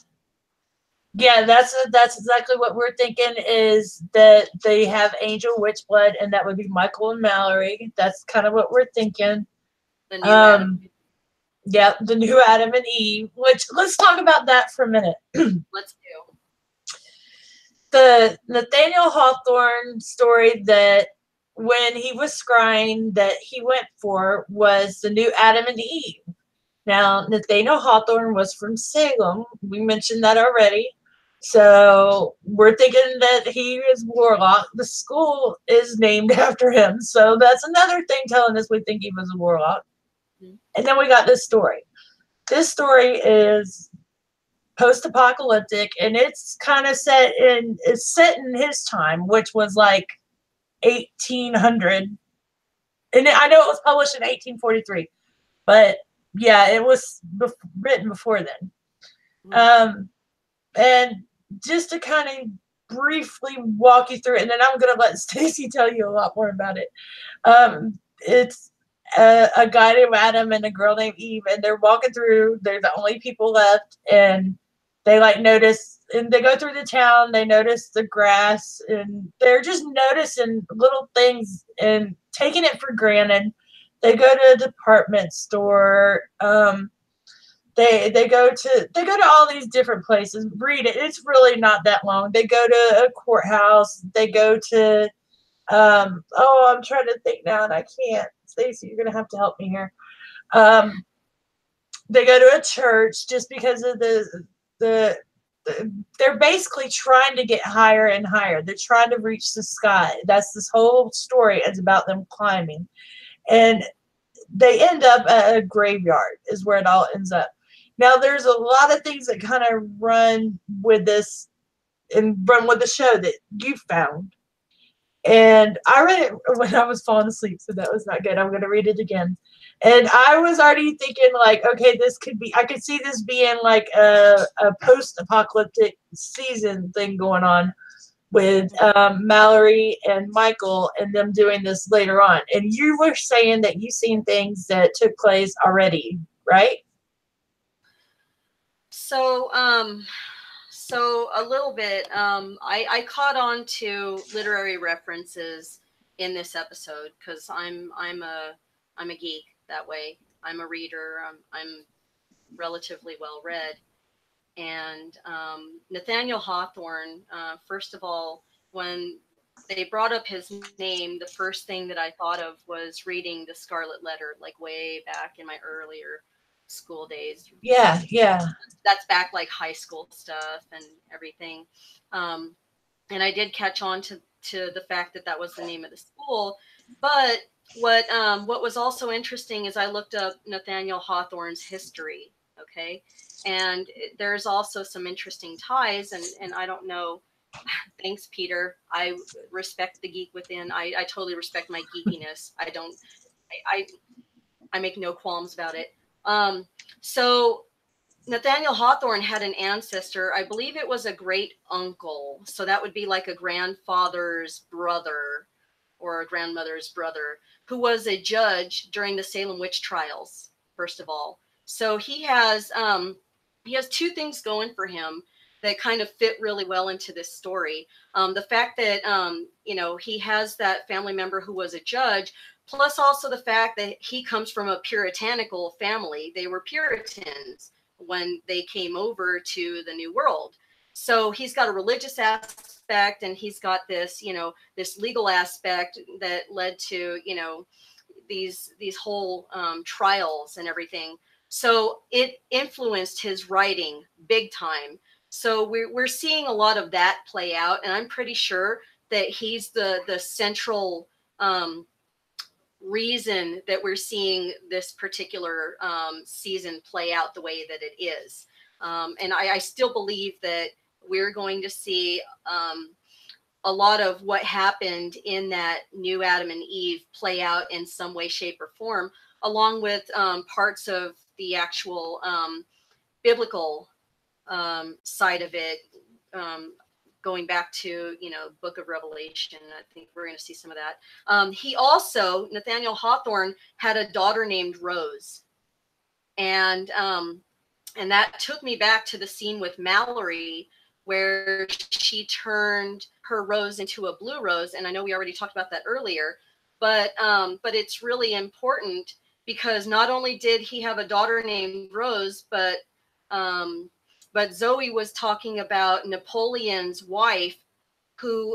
S1: yeah, that's exactly what we're thinking, is that they have angel witch blood, and that would be Michael and Mallory. That's kind of what we're thinking.
S2: The new Adam.
S1: Yeah, the new Adam and Eve. Which, let's talk about that for a minute.
S2: Let's do.
S1: The Nathaniel Hawthorne story that when he was scrying that he went for was the new Adam and Eve. Now, Nathaniel Hawthorne was from Salem. We mentioned that already. So we're thinking that he is Warlock. The school is named after him. So that's another thing telling us we think he was a Warlock. And then we got this story. This story is post-apocalyptic, and it's kind of set in his time, which was like 1800. And I know it was published in 1843, but yeah, it was written before then. And just to kind of briefly walk you through it, and then I'm going to let Stacey tell you a lot more about it. It's a guy named Adam and a girl named Eve, and they're walking through. They're the only people left, and they notice, and they go through the town. They notice the grass, and they're just noticing little things and taking it for granted. They go to a department store. They go to all these different places. Read it. It's really not that long. They go to a courthouse. They go to I'm trying to think now and I can't. Stacey, you're gonna have to help me here. They go to a church just because of they're basically trying to get higher and higher. They're trying to reach the sky. That's this whole story is about them climbing. And they end up at a graveyard is where it all ends up. Now, there's a lot of things that kind of run with this and run with the show that you found. And I read it when I was falling asleep, so that was not good. I'm going to read it again. And I was already thinking, like, okay, this could be, I could see this being like a post apocalyptic season thing going on with Mallory and Michael and them doing this later on. And you were saying that you've seen things that took place already, right?
S2: So, so a little bit, I caught on to literary references in this episode because I'm a geek that way. I'm a reader. I'm relatively well read. And Nathaniel Hawthorne, first of all, when they brought up his name, the first thing that I thought of was reading The Scarlet Letter, like way back in my earlier school days.
S1: Yeah, yeah.
S2: That's back like high school stuff and everything. And I did catch on to the fact that that was the name of the school. But what was also interesting is I looked up Nathaniel Hawthorne's history. Okay. And there's also some interesting ties, and I don't know. Thanks, Peter. I respect the geek within. I totally respect my geekiness. I don't. I make no qualms about it. So Nathaniel Hawthorne had an ancestor. I believe it was a great uncle. So that would be like a grandfather's brother or a grandmother's brother who was a judge during the Salem witch trials. First of all, so he has two things going for him that kind of fit really well into this story. The fact that, he has that family member who was a judge, plus also the fact that he comes from a puritanical family. They were Puritans when they came over to the New World. So he's got a religious aspect, and he's got this, this legal aspect that led to, these whole trials and everything. So it influenced his writing big time. So we're seeing a lot of that play out, and I'm pretty sure that he's the central reason that we're seeing this particular season play out the way that it is. And I still believe that we're going to see a lot of what happened in that new Adam and Eve play out in some way, shape, or form, along with parts of the actual biblical side of it, going back to, Book of Revelation. I think we're going to see some of that. He also, Nathaniel Hawthorne, had a daughter named Rose. And that took me back to the scene with Mallory, where she turned her rose into a blue rose. And I know we already talked about that earlier, but it's really important because not only did he have a daughter named Rose, but Zoe was talking about Napoleon's wife who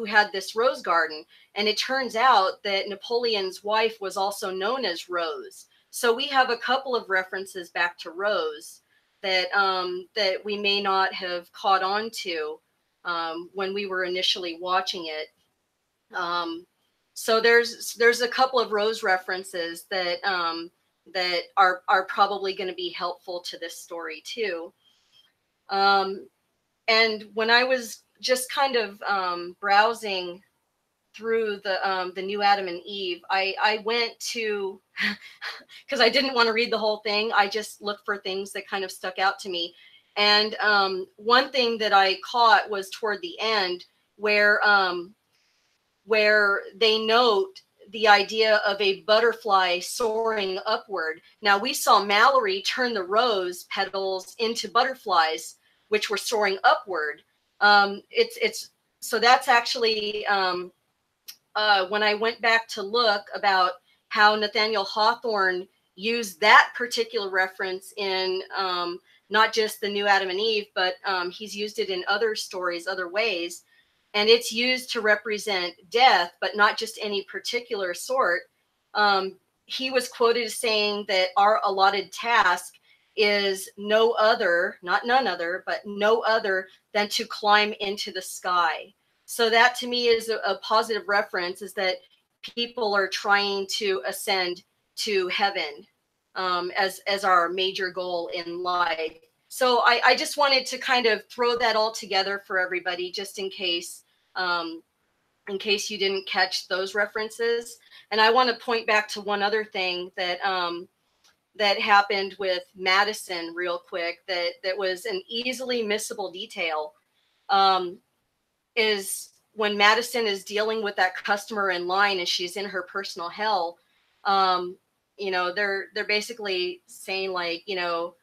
S2: had this rose garden. And it turns out that Napoleon's wife was also known as Rose. So we have a couple of references back to Rose that we may not have caught on to when we were initially watching it. So there's a couple of Rose references that are probably going to be helpful to this story too. And when I was just kind of browsing through the new Adam and Eve, I went to, because I didn't want to read the whole thing. I just looked for things that kind of stuck out to me. And one thing that I caught was toward the end where they note the idea of a butterfly soaring upward. Now we saw Mallory turn the rose petals into butterflies, which were soaring upward. So that's actually when I went back to look about how Nathaniel Hawthorne used that particular reference in not just the new Adam and Eve, but he's used it in other stories, other ways. And it's used to represent death, but not just any particular sort. He was quoted as saying that our allotted task is no other, not none other, but no other than to climb into the sky. So that to me is a positive reference, is that people are trying to ascend to heaven as our major goal in life. So I just wanted to kind of throw that all together for everybody, just in case you didn't catch those references. And I want to point back to one other thing that that happened with Madison real quick, that was an easily missable detail, is when Madison is dealing with that customer in line and she's in her personal hell. You know, they're basically saying, like, you know,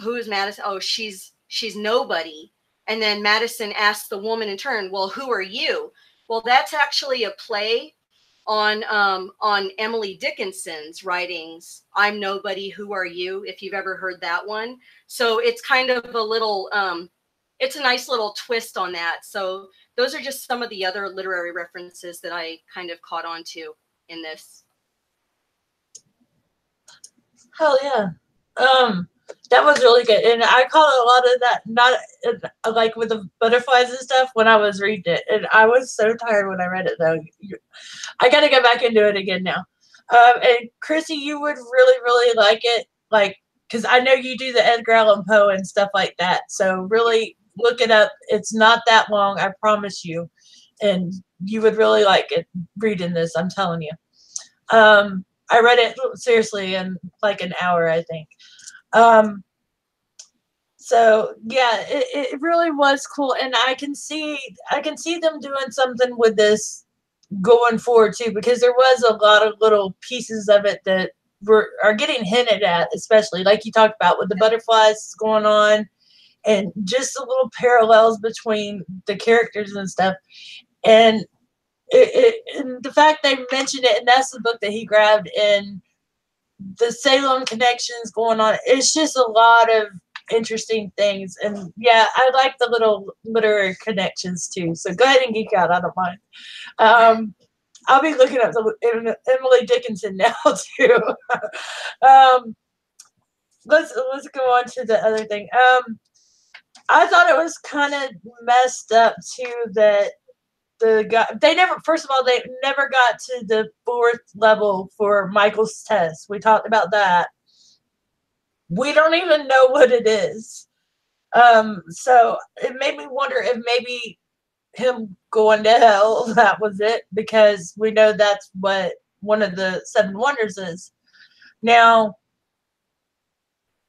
S2: who is Madison? Oh, she's nobody. And then Madison asks the woman in turn, well, who are you? Well, that's actually a play on Emily Dickinson's writings, I'm Nobody, Who Are You, if you've ever heard that one. So it's kind of a little, it's a nice little twist on that. So those are just some of the other literary references that I kind of caught on to in this.
S1: Hell yeah. That was really good. And I caught a lot of that, not like with the butterflies and stuff, when I was reading it. And I was so tired when I read it, though. I got to go back and do it again now. And Chrissy, you would really, really like it. Like, because I know you do the Edgar Allan Poe and stuff like that. So really look it up. It's not that long, I promise you. And you would really like it reading this, I'm telling you. I read it seriously in like an hour, I think. So yeah, it really was cool, and I can see them doing something with this going forward too, because there was a lot of little pieces of it that are getting hinted at, especially like you talked about with the butterflies going on, and just the little parallels between the characters and stuff, and and the fact they mentioned it, and that's the book that he grabbed, and the Salem connections going on. It's just a lot of interesting things. And yeah, I like the little literary connections too. So go ahead and geek out. I don't mind. I'll be looking up Emily Dickinson now too. Let's go on to the other thing. I thought it was kind of messed up too that they never got to the 4th level for Michael's test. We talked about that. We don't even know what it is. So it made me wonder if maybe him going to hell, that was it, because we know that's what one of the 7 wonders is. Now,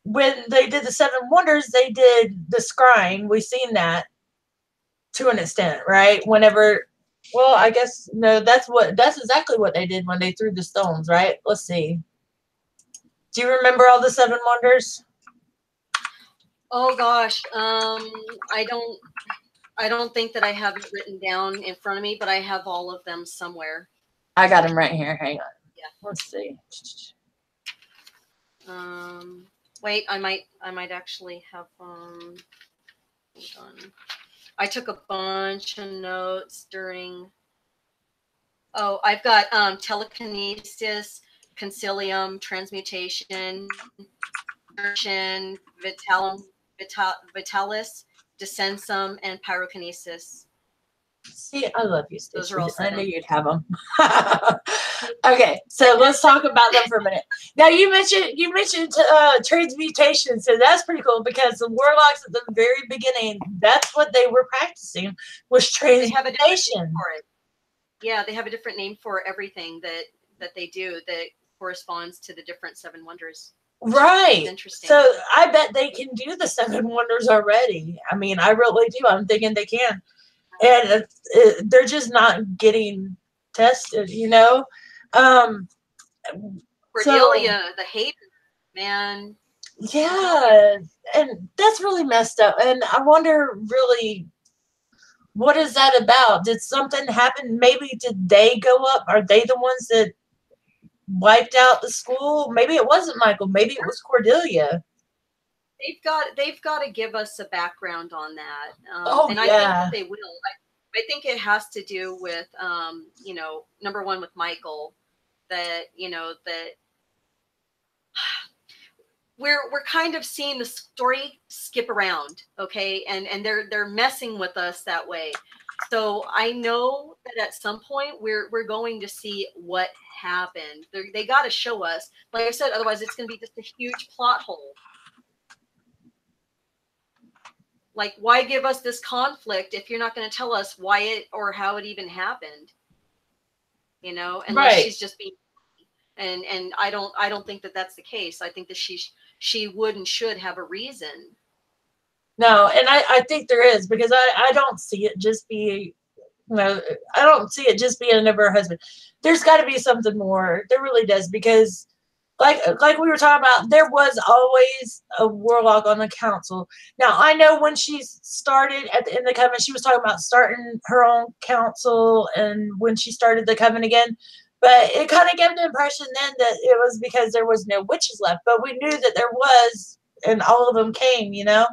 S1: when they did the 7 wonders, they did the scrying. We've seen that to an extent, right? Well, I guess no, that's exactly what they did when they threw the stones, right? Let's see. Do you remember all the 7 wonders?
S2: Oh gosh, I don't think that I have it written down in front of me, but I have all of them somewhere.
S1: I got them right here. Hang on.
S2: Yeah.
S1: Let's see.
S2: Wait, I might actually have hold on. I took a bunch of notes during. Oh, I've got telekinesis, concilium, transmutation, vitalis, descensum, and pyrokinesis.
S1: See, I love you, Stacey.
S2: Those are all 7.
S1: I knew you'd have them. Okay, so let's talk about them for a minute. Now, you mentioned transmutation, so that's pretty cool, because the warlocks at the very beginning, that's what they were practicing, was transmutation. They have a different name
S2: for it. Yeah, they have a different name for everything that they do that corresponds to the different 7 wonders.
S1: Right.
S2: Interesting.
S1: So I bet they can do the 7 wonders already. I mean, I really do. I'm thinking they can. And they're just not getting tested, you know?
S2: Cordelia, the hater, man.
S1: Yeah. And that's really messed up. And I wonder, really, what is that about? Did something happen? Maybe did they go up? Are they the ones that wiped out the school? Maybe it wasn't Michael. Maybe it was Cordelia.
S2: They've got to give us a background on that.
S1: And
S2: I think that they will. I think it has to do with, you know, number one with Michael, that, you know, that we're kind of seeing the story skip around, okay, and they're messing with us that way. So I know that at some point we're going to see what happened. They got to show us, like I said, otherwise it's going to be just a huge plot hole. Like, why give us this conflict if you're not going to tell us why it or how it even happened? You know, unless
S1: Right.
S2: she's just being, and I don't think that that's the case. I think that she would and should have a reason.
S1: No, and I think there is, because I don't see it just be, I don't see it just being of her husband. There's got to be something more. There really does, because like we were talking about, there was always a warlock on the council. Now I know when she started at the end of the coven, she was talking about starting her own council, and when she started the coven again. But it kind of gave the impression then that it was because there was no witches left. But we knew that there was, and all of them came, you know.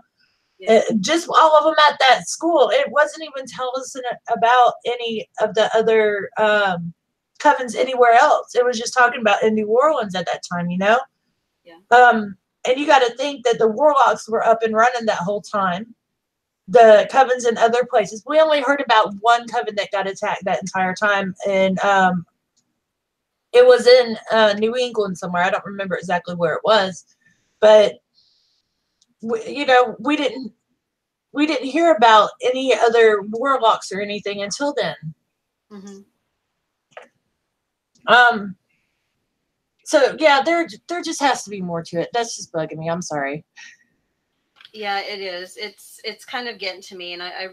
S2: Yeah.
S1: Just all of them at that school. It wasn't even telling us about any of the other covens anywhere else. It was just talking about in New Orleans at that time, you know?
S2: Yeah.
S1: And you got to think that the warlocks were up and running that whole time. The covens in other places. We only heard about one coven that got attacked that entire time, and it was in New England somewhere. I don't remember exactly where it was, but you know, we didn't hear about any other warlocks or anything until then.
S2: Mm-hmm.
S1: So yeah, there just has to be more to it. That's just bugging me. I'm sorry.
S2: Yeah, it is. It's kind of getting to me, and I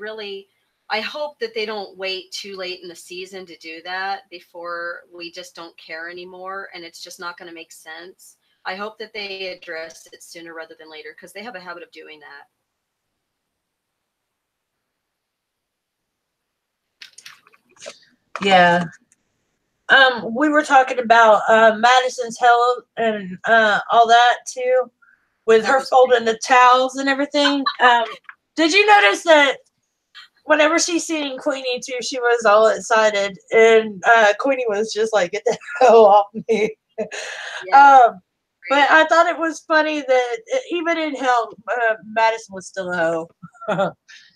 S2: hope that they don't wait too late in the season to do that before we just don't care anymore, and it's just not going to make sense. I hope that they address it sooner rather than later, because they have a habit of doing that.
S1: Yeah. We were talking about Madison's hell and all that too, with her folding the towels and everything. Did you notice that whenever she seen Queenie too, she was all excited, and Queenie was just like, "Get the hell off me."
S2: Yeah.
S1: But I thought it was funny that even in hell, Madison was still a hoe.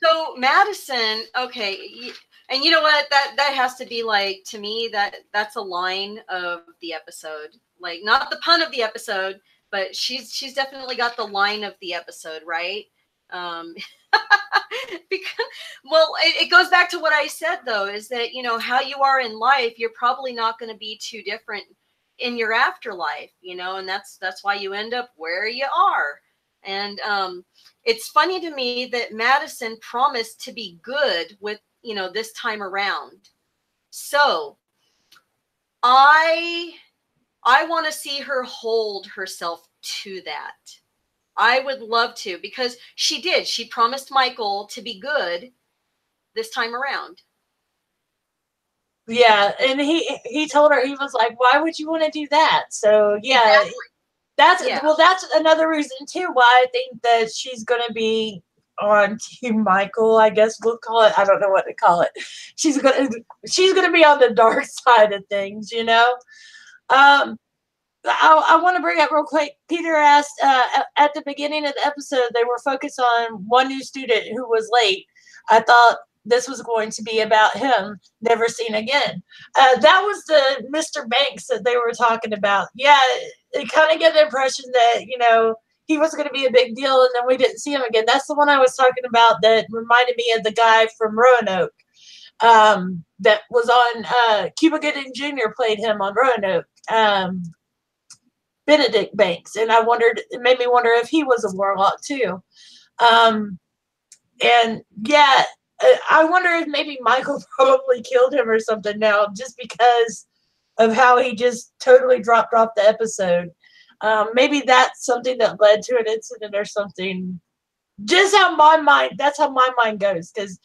S2: So Madison, okay, and you know what? That has to be like, to me, that's a line of the episode. Like, not the pun of the episode, but she's definitely got the line of the episode, right? Because, well, it goes back to what I said though, is that, you know, how you are in life, you're probably not going to be too different in your afterlife, you know, and that's why you end up where you are. And it's funny to me that Madison promised to be good with, you know, this time around. So I want to see her hold herself to that. I would love to, because she did. She promised Michael to be good this time around.
S1: Yeah, and he told her, he was like, "Why would you want to do that?" So yeah,
S2: Exactly.
S1: that's another reason too why I think that she's gonna be on Team Michael. I guess we'll call it. I don't know what to call it. She's gonna be on the dark side of things, you know. I want to bring up real quick. Peter asked at the beginning of the episode, they were focused on one new student who was late. I thought this was going to be about him, never seen again. That was the Mr. Banks that they were talking about. Yeah, it kind of gave the impression that, you know, he was going to be a big deal, and then we didn't see him again. That's the one I was talking about that reminded me of the guy from Roanoke that was on Cuba Gooding Jr. played him on Roanoke. Benedict Banks, and it made me wonder if he was a warlock too. And yeah, I wonder if maybe Michael probably killed him or something now, just because of how he just totally dropped off the episode. Maybe that's something that led to an incident or something. Just that's how my mind goes, because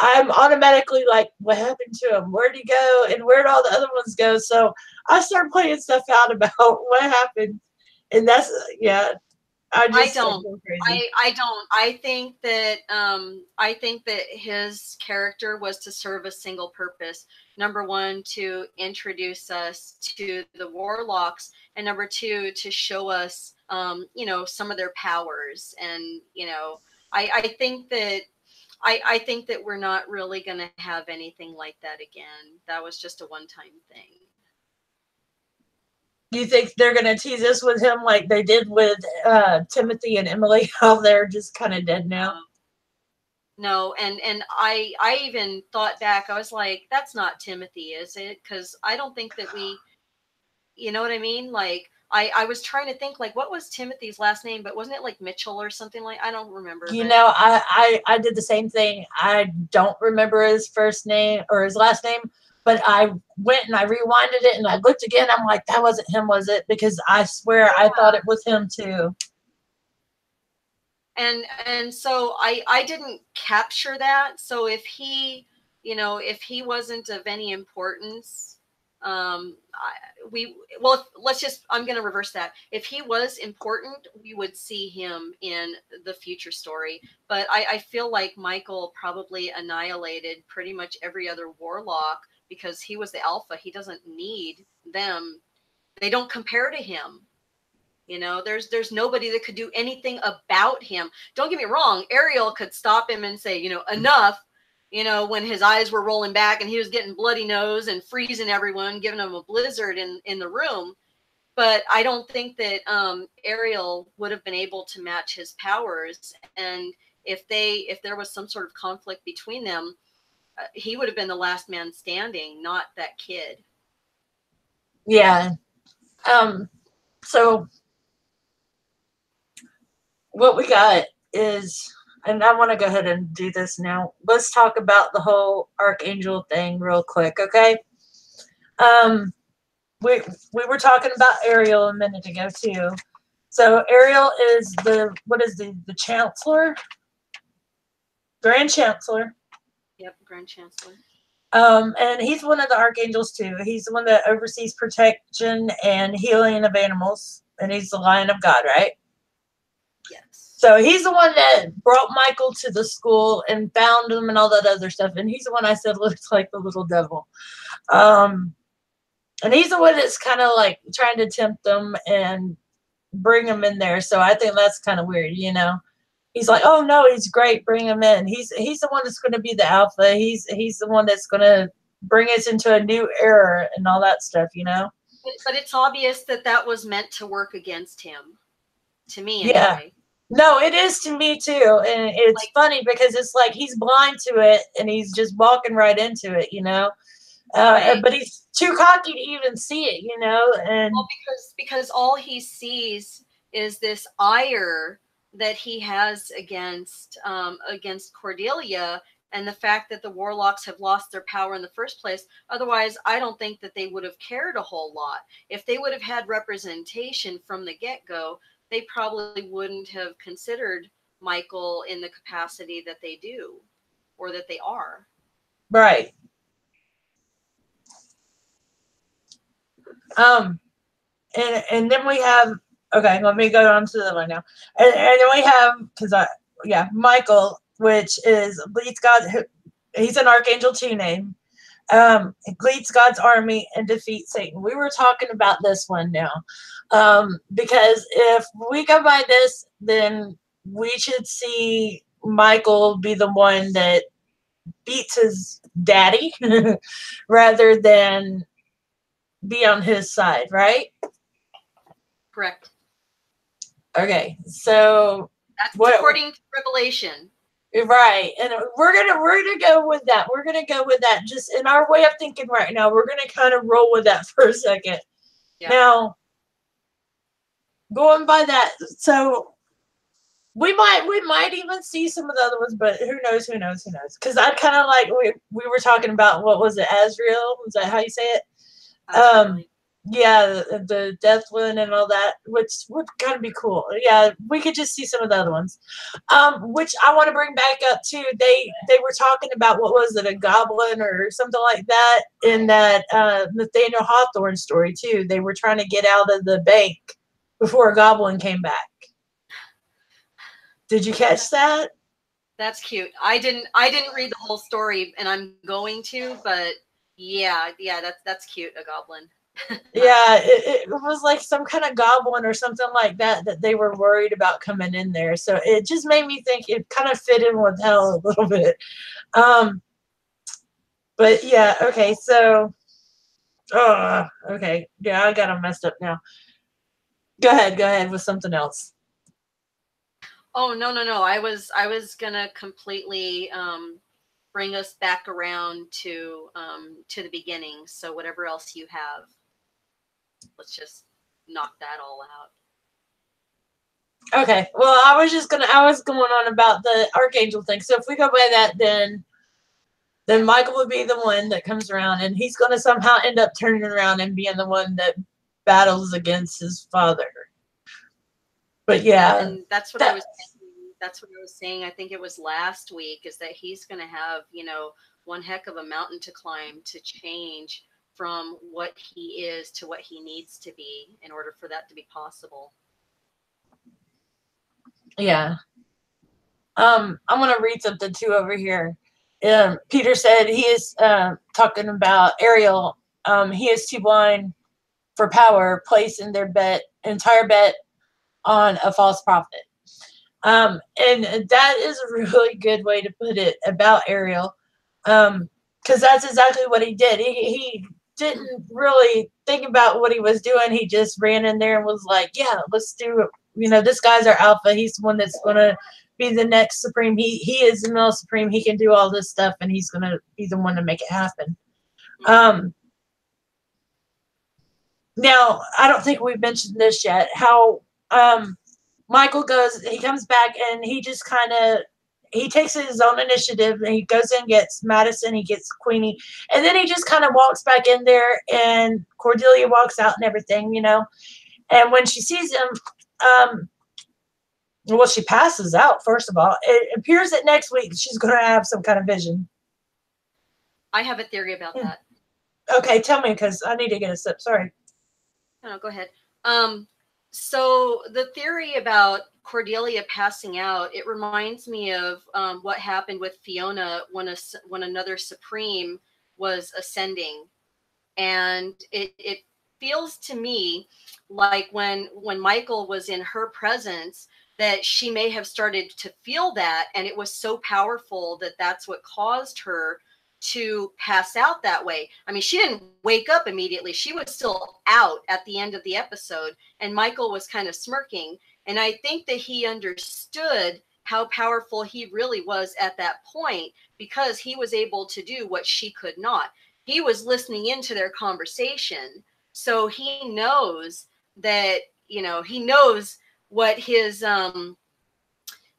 S1: I'm automatically like, what happened to him? Where'd he go? And where'd all the other ones go? So I start playing stuff out about what happened. And that's, yeah,
S2: I don't. I don't. I think that his character was to serve a single purpose. Number one, to introduce us to the warlocks, and number two, to show us, you know, some of their powers. And, you know, I think that I think that we're not really going to have anything like that again. That was just a one-time thing.
S1: Do you think they're going to tease us with him like they did with Timothy and Emily, how they're just kind of dead now?
S2: No, and I even thought back. I was like, that's not Timothy, is it? Because I don't think that we, you know what I mean? Like I was trying to think like what was Timothy's last name, but wasn't it like Mitchell or something like I don't remember.
S1: You
S2: But
S1: know, I did the same thing. I don't remember his first name or his last name, but I went and I rewinded it and I looked again. I'm like, that wasn't him, was it? Because I swear I thought it was him too.
S2: And so I didn't capture that. So if he, you know, if he wasn't of any importance, let's just, I'm going to reverse that. If he was important, we would see him in the future story. But I feel like Michael probably annihilated pretty much every other warlock because he was the alpha. He doesn't need them. They don't compare to him. You know, there's nobody that could do anything about him. Don't get me wrong. Ariel could stop him and say, you know, enough, you know, when his eyes were rolling back and he was getting bloody nose and freezing everyone, giving them a blizzard in the room. But I don't think that Ariel would have been able to match his powers. And if there was some sort of conflict between them, he would have been the last man standing, not that kid.
S1: Yeah. So what we got is, and I want to go ahead and do this now. Let's talk about the whole Archangel thing real quick, okay? We were talking about Ariel a minute ago too. So Ariel is the Chancellor, Grand Chancellor.
S2: Yep, Grand Chancellor.
S1: And he's one of the archangels too. He's the one that oversees protection and healing of animals, and he's the Lion of God, right?
S2: Yes.
S1: So he's the one that brought Michael to the school and found him and all that other stuff. And he's the one I said looks like the little devil. And he's the one that's kind of like trying to tempt them and bring him in there. So I think that's kind of weird, you know. He's like, oh no, he's great, bring him in. He's the one that's going to be the alpha. He's the one that's going to bring us into a new era and all that stuff, you know.
S2: But it's obvious that was meant to work against him, to me anyway.
S1: Yeah. No, it is to me too, and it's like, funny because it's like he's blind to it and he's just walking right into it, you know. Right. But he's too cocky to even see it, you know. And
S2: well, because all he sees is this ire that he has against Cordelia, and the fact that the warlocks have lost their power in the first place. Otherwise, I don't think that they would have cared a whole lot. If they would have had representation from the get-go, they probably wouldn't have considered Michael in the capacity that they do, or that they are.
S1: Right. And then we have, okay, let me go on to the one now. And then we have, Michael, which is leads God. He's an archangel too name. Leads God's army and defeats Satan. We were talking about this one now. Because if we go by this, then we should see Michael be the one that beats his daddy rather than be on his side, right?
S2: Correct.
S1: Okay, so
S2: that's according to Revelation.
S1: Right, and we're gonna go with that. We're gonna go with that. Just in our way of thinking right now, we're gonna kind of roll with that for a second. Yeah. Now, going by that, so we might even see some of the other ones, but who knows? Because I kind of like we were talking about, what was it, Azrael? Was that how you say it? Yeah, the death one and all that, which would kind of be cool. Yeah, we could just see some of the other ones. Which I want to bring back up too. They were talking about, what was it, a goblin or something like that in that Nathaniel Hawthorne story too. They were trying to get out of the bank before a goblin came back. Did you catch that?
S2: That's cute. I didn't read the whole story, and I'm going to, but yeah, that's cute, a goblin.
S1: Yeah, it was like some kind of goblin or something like that they were worried about coming in there. So it just made me think it kind of fit in with hell a little bit. But yeah, okay, so okay. Yeah, I got them messed up now. Go ahead with something else.
S2: Oh, no. I was gonna completely bring us back around to the beginning. So whatever else you have, let's just knock that all out.
S1: Okay. Well, I was going on about the archangel thing. So if we go by that, then Michael would be the one that comes around, and he's going to somehow end up turning around and being the one that battles against his father. But yeah,
S2: and that's what I was saying. That's what I was saying. I think it was last week, is that he's going to have, one heck of a mountain to climb to change from what he is to what he needs to be in order for that to be possible.
S1: Yeah. I'm going to read something too over here. Peter said he is talking about Ariel. He is too blind for power, placing their entire bet on a false prophet. And that is a really good way to put it about Ariel. Because that's exactly what he did. He didn't really think about what he was doing. He just ran in there and was like, yeah, let's do it. This guy's our alpha. He's the one that's going to be the next supreme. He is the male supreme. He can do all this stuff, and he's going to be the one to make it happen. Now, I don't think we've mentioned this yet, how Michael he comes back, and he just he takes his own initiative, and he goes in and gets Madison, he gets Queenie, and then he just kind of walks back in there, and Cordelia walks out and everything, and when she sees him, well, she passes out, first of all. It appears that next week she's going to have some kind of vision.
S2: I have a theory about that.
S1: Okay, tell me, because I need to get a sip. Sorry.
S2: No, go ahead. So the theory about Cordelia passing out, it reminds me of what happened with Fiona when another Supreme was ascending. And it feels to me like when Michael was in her presence, that she may have started to feel that, and it was so powerful that that's what caused her to pass out that way. I mean, she didn't wake up immediately. She was still out at the end of the episode, and Michael was kind of smirking. And I think that he understood how powerful he really was at that point, because he was able to do what she could not. He was listening into their conversation. So he knows that, he knows what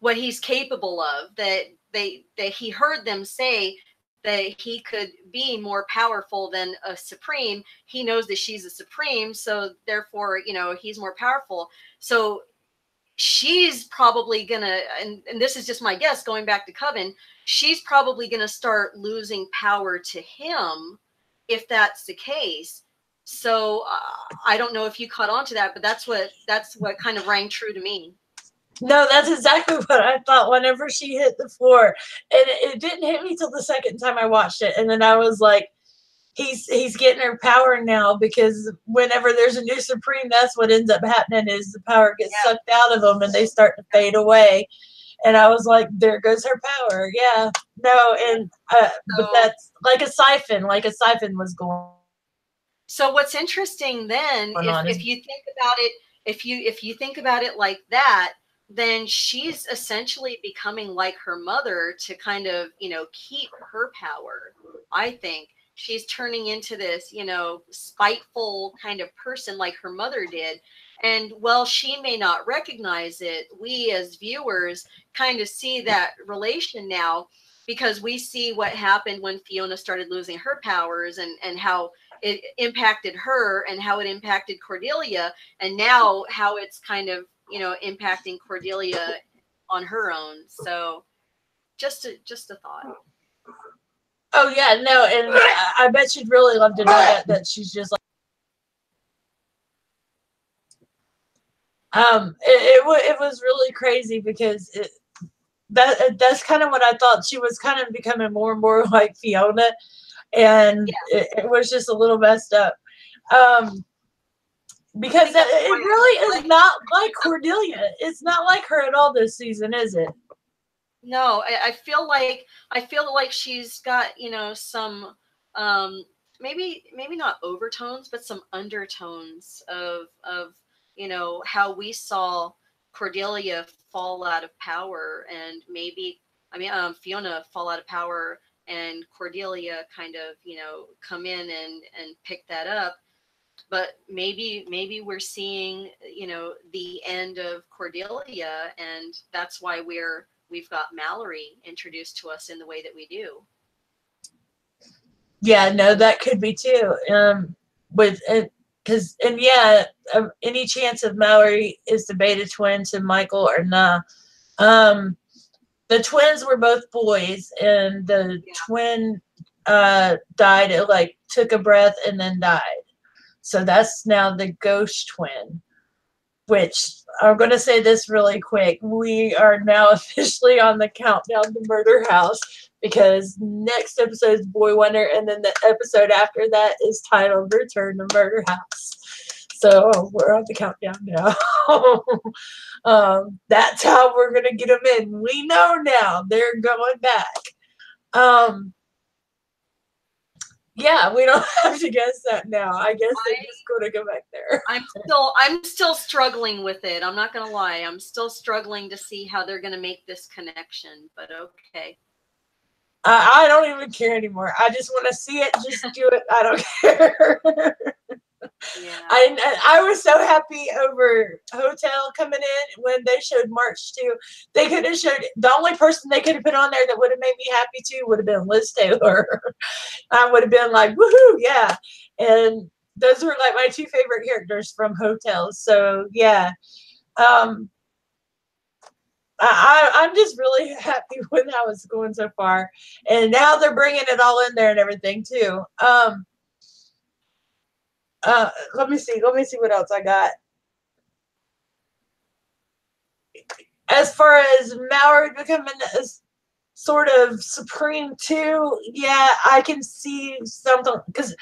S2: what he's capable of, that he heard them say that he could be more powerful than a supreme. He knows that she's a supreme, so therefore, he's more powerful. So she's probably gonna, and this is just my guess, going back to Coven, she's probably gonna start losing power to him if that's the case. So I don't know if you caught on to that, but that's what kind of rang true to me.
S1: No, that's exactly what I thought whenever she hit the floor. And it didn't hit me till the second time I watched it. And then I was like, he's getting her power now, because whenever there's a new Supreme, that's what ends up happening, is the power gets sucked out of them and they start to fade away. And I was like, there goes her power. Yeah. No, and but that's like a siphon was going.
S2: So what's interesting then, if you think about it, if you think about it like that, then she's essentially becoming like her mother to kind of, keep her power. I think she's turning into this, spiteful kind of person like her mother did. And while she may not recognize it, we as viewers kind of see that relation now, because we see what happened when Fiona started losing her powers, and how it impacted her, and how it impacted Cordelia, and now how it's kind of, impacting Cordelia on her own. So just a thought.
S1: Oh yeah, no, and I bet you'd really love to know that she's just like, it was really crazy, because that's kind of what I thought. She was kind of becoming more and more like Fiona, and it was just a little messed up. Because it really is not like Cordelia. It's not like her at all this season, is it?
S2: No, I feel like she's got, some maybe not overtones, but some undertones of how we saw Cordelia fall out of power, and maybe, Fiona fall out of power, and Cordelia kind of, come in and pick that up. But maybe we're seeing, the end of Cordelia, and that's why we've got Mallory introduced to us in the way that we do.
S1: Yeah, no, that could be too. Any chance of Mallory is the beta twin to Michael or nah? The twins were both boys, and the twin died. It like took a breath and then died. So that's now the ghost twin. Which I'm going to say this really quick. We are now officially on the countdown to Murder House, because next episode is Boy Wonder, and then the episode after that is titled Return to Murder House. So we're on the countdown now. That's how we're going to get them in. We know now they're going back. Yeah, we don't have to guess that now. I guess they're just going to go back there.
S2: I'm still struggling with it. I'm not going to lie. I'm still struggling to see how they're going to make this connection, but okay.
S1: I don't even care anymore. I just want to see it. Just do it. I don't care. Yeah. I was so happy over Hotel coming in when they showed March 2. They could have showed, the only person they could have put on there that would have made me happy too would have been Liz Taylor. I would have been like, woohoo, yeah. And those were like my two favorite characters from Hotel. So yeah. I'm just really happy with how it's going so far. And now they're bringing it all in there and everything too. Let me see what else I got. As far as Mallory becoming a sort of supreme too, yeah, I can see something, because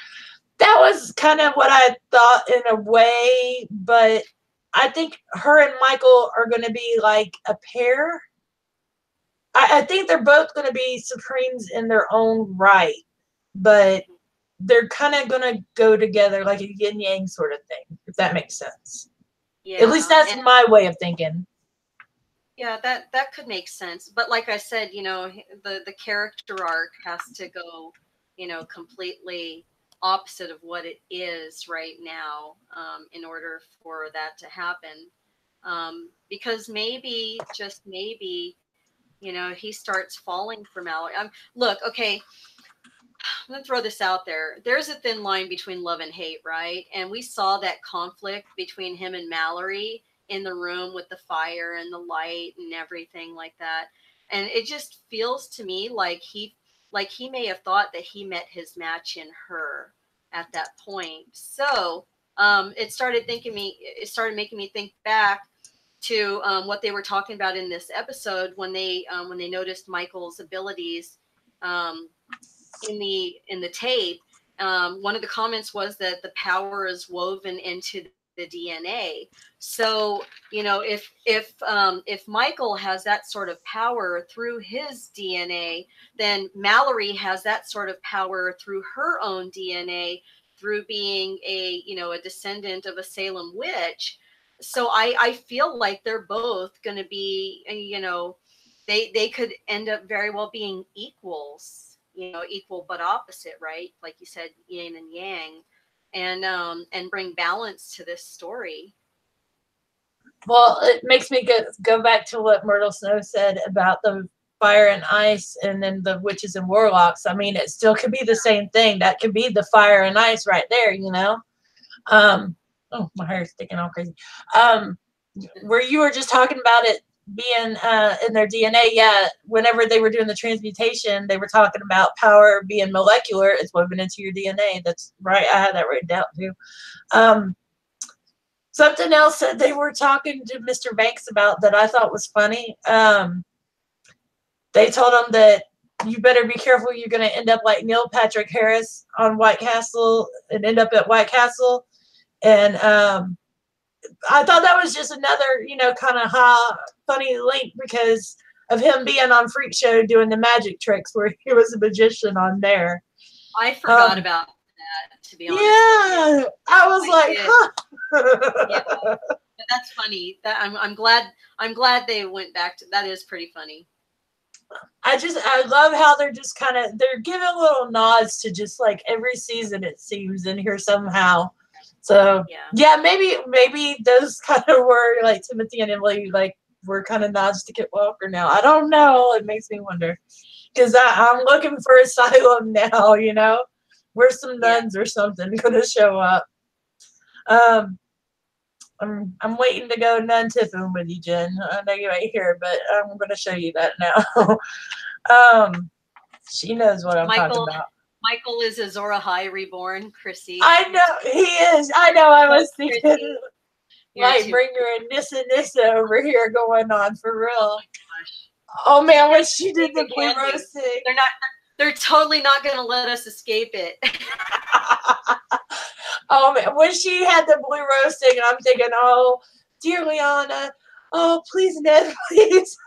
S1: that was kind of what I thought in a way, but I think her and Michael are going to be like a pair. I think they're both going to be supremes in their own right, but they're kind of going to go together like a yin yang sort of thing, if that makes sense. Yeah, at least that's my way of thinking.
S2: Yeah, that could make sense. But like I said, the character arc has to go, completely opposite of what it is right now, in order for that to happen. Because maybe, just maybe, he starts falling for Mallory. Look, okay, I'm going to throw this out there. There's a thin line between love and hate, right? And we saw that conflict between him and Mallory in the room with the fire and the light and everything like that. And it just feels to me like he may have thought that he met his match in her at that point. So it started making me think back to what they were talking about in this episode when they noticed Michael's abilities in the tape. One of the comments was that the power is woven into the DNA. So, if Michael has that sort of power through his DNA, then Mallory has that sort of power through her own DNA, through being a descendant of a Salem witch. So I feel like they're both going to be, they could end up very well being equals, equal but opposite, right? Like you said, yin and yang, and bring balance to this story.
S1: Well, it makes me go back to what Myrtle Snow said about the fire and ice and then the witches and warlocks. I mean, it still could be the same thing. That could be the fire and ice right there, Oh, my hair's sticking all crazy. Where you were just talking about it being in their DNA, yeah, whenever they were doing the transmutation, they were talking about power being molecular. It's woven into your DNA. That's right. I had that written down too. Something else that they were talking to Mr. Banks about that I thought was funny. They told him that you better be careful. You're going to end up like Neil Patrick Harris on White Castle and end up at White Castle. And I thought that was just another, kind of funny link because of him being on Freak Show doing the magic tricks where he was a magician on there.
S2: I forgot about that, to be honest.
S1: Yeah, I was like, huh.
S2: Yeah. But That's funny. That I'm glad they went back to that. Is pretty funny.
S1: I love how they're just kind of they're giving little nods to just like every season it seems in here somehow. So yeah, maybe those kind of were like Timothy and Emily like were kind of nods to Kit Walker now. I don't know. It makes me wonder because I'm looking for asylum now. You know, where's some nuns or something going to show up? I'm waiting to go nun tipping with you, Jen. I know you ain't here, but I'm going to show you that now. She knows what I'm talking about.
S2: Michael is Azora High reborn, Chrissy.
S1: I know he is. I know. I was thinking, like, bring her a Nissa over here going on for real. Oh, oh man, when she did the blue roasting,
S2: they're totally not going to let us escape it.
S1: Oh man, when she had the blue roasting, I'm thinking, oh, dear Liana, oh please, Ned, please.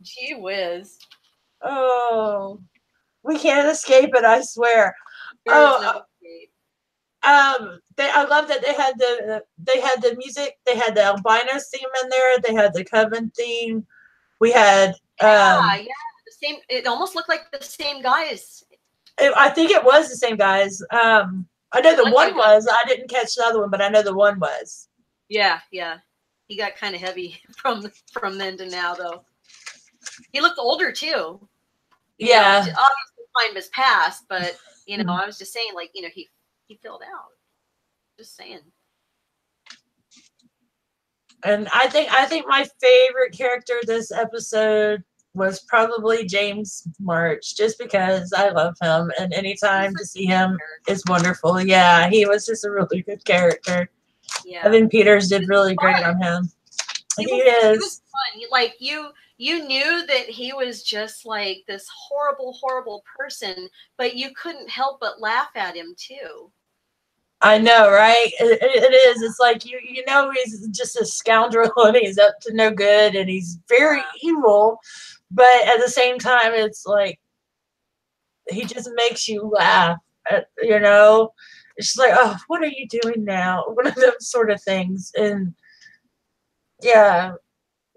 S2: Gee whiz.
S1: Oh, we can't escape it, I swear.
S2: There's no escape.
S1: I love that they had the music, they had the albinos theme in there, they had the Coven theme. We had
S2: the same. It almost looked like the same guys.
S1: I think it was the same guys. I know the one was. I didn't catch the other one, but I know the one was.
S2: Yeah. He got kind of heavy from then to now, though. He looked older too. You know, obviously, time has passed, but you know, I was just saying, like, you know, he filled out. Just saying.
S1: And I think my favorite character this episode was probably James March, just because I love him, and anytime to see him is wonderful. Yeah, he was just a really good character. Yeah, Evan Peters did really great on him. He was
S2: fun. Like you knew that he was just like this horrible person, but you couldn't help but laugh at him too.
S1: I know, right? It is. It's like you know he's just a scoundrel and he's up to no good and he's very evil, but at the same time, it's like he just makes you laugh. You know, it's just like, oh, what are you doing now? One of those sort of things, and yeah,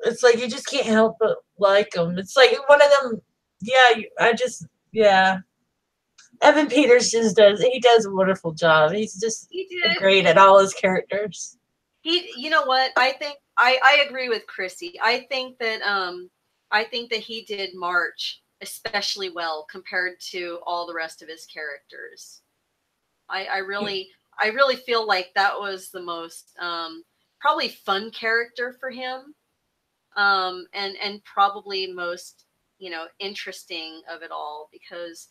S1: it's like you just can't help but like him. It's like one of them. Yeah, Evan Peters just does a wonderful job. He's just great at all his characters.
S2: You know what? I think I agree with Chrissy. I think that he did March especially well compared to all the rest of his characters. I really feel like that was the most probably fun character for him. And probably most, you know, interesting of it all, because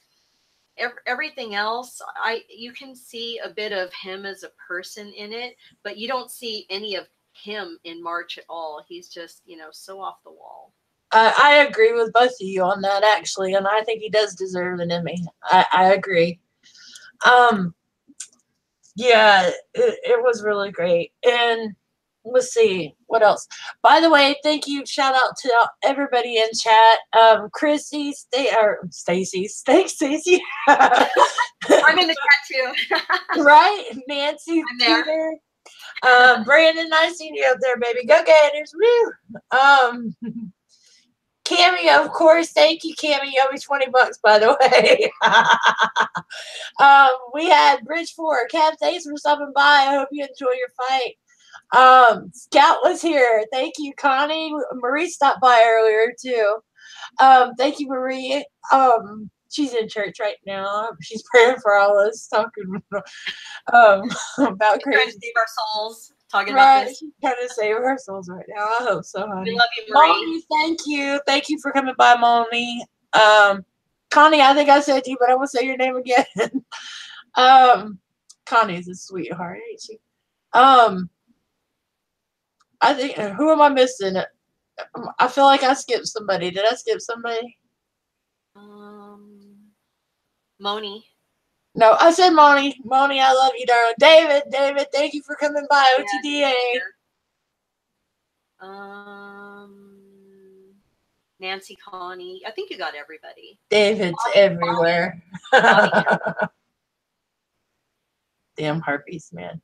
S2: everything else, you can see a bit of him as a person in it, but you don't see any of him in March at all. He's just, you know, so off the wall.
S1: I agree with both of you on that, actually, and I think he does deserve an Emmy. I agree. Yeah, it was really great. And let's see what else. By the way, thank you. Shout out to everybody in chat. Chrissy, Stacey.
S2: I'm in the chat
S1: too. Right? Nancy,
S2: I'm there.
S1: Peter. Brandon, nice seeing you up there, baby. Go Gators. Woo. Cameo, of course. Thank you, Cameo. You owe me $20, by the way. We had Bridge 4. Cab, thanks for stopping by. I hope you enjoy your fight. Scout was here. Thank you, Connie. Marie stopped by earlier, too. Thank you, Marie. She's in church right now. She's praying for all us, talking about crazy.
S2: Trying to save our souls. Talking about this.
S1: She's trying to save our souls right now. I hope so, honey.
S2: We love you, Marie.
S1: Moni, thank you. Thank you for coming by, Moni. Connie, I think I said to you, but I won't say your name again. Connie's a sweetheart, ain't she? I think, who am I missing? I feel like I skipped somebody. Did I skip somebody?
S2: Moni.
S1: No, I said Moni. Moni, I love you, darling. David, thank you for coming by. OTDA.
S2: Nancy, Connie. I think you got everybody.
S1: David's everywhere. Damn harpies, man.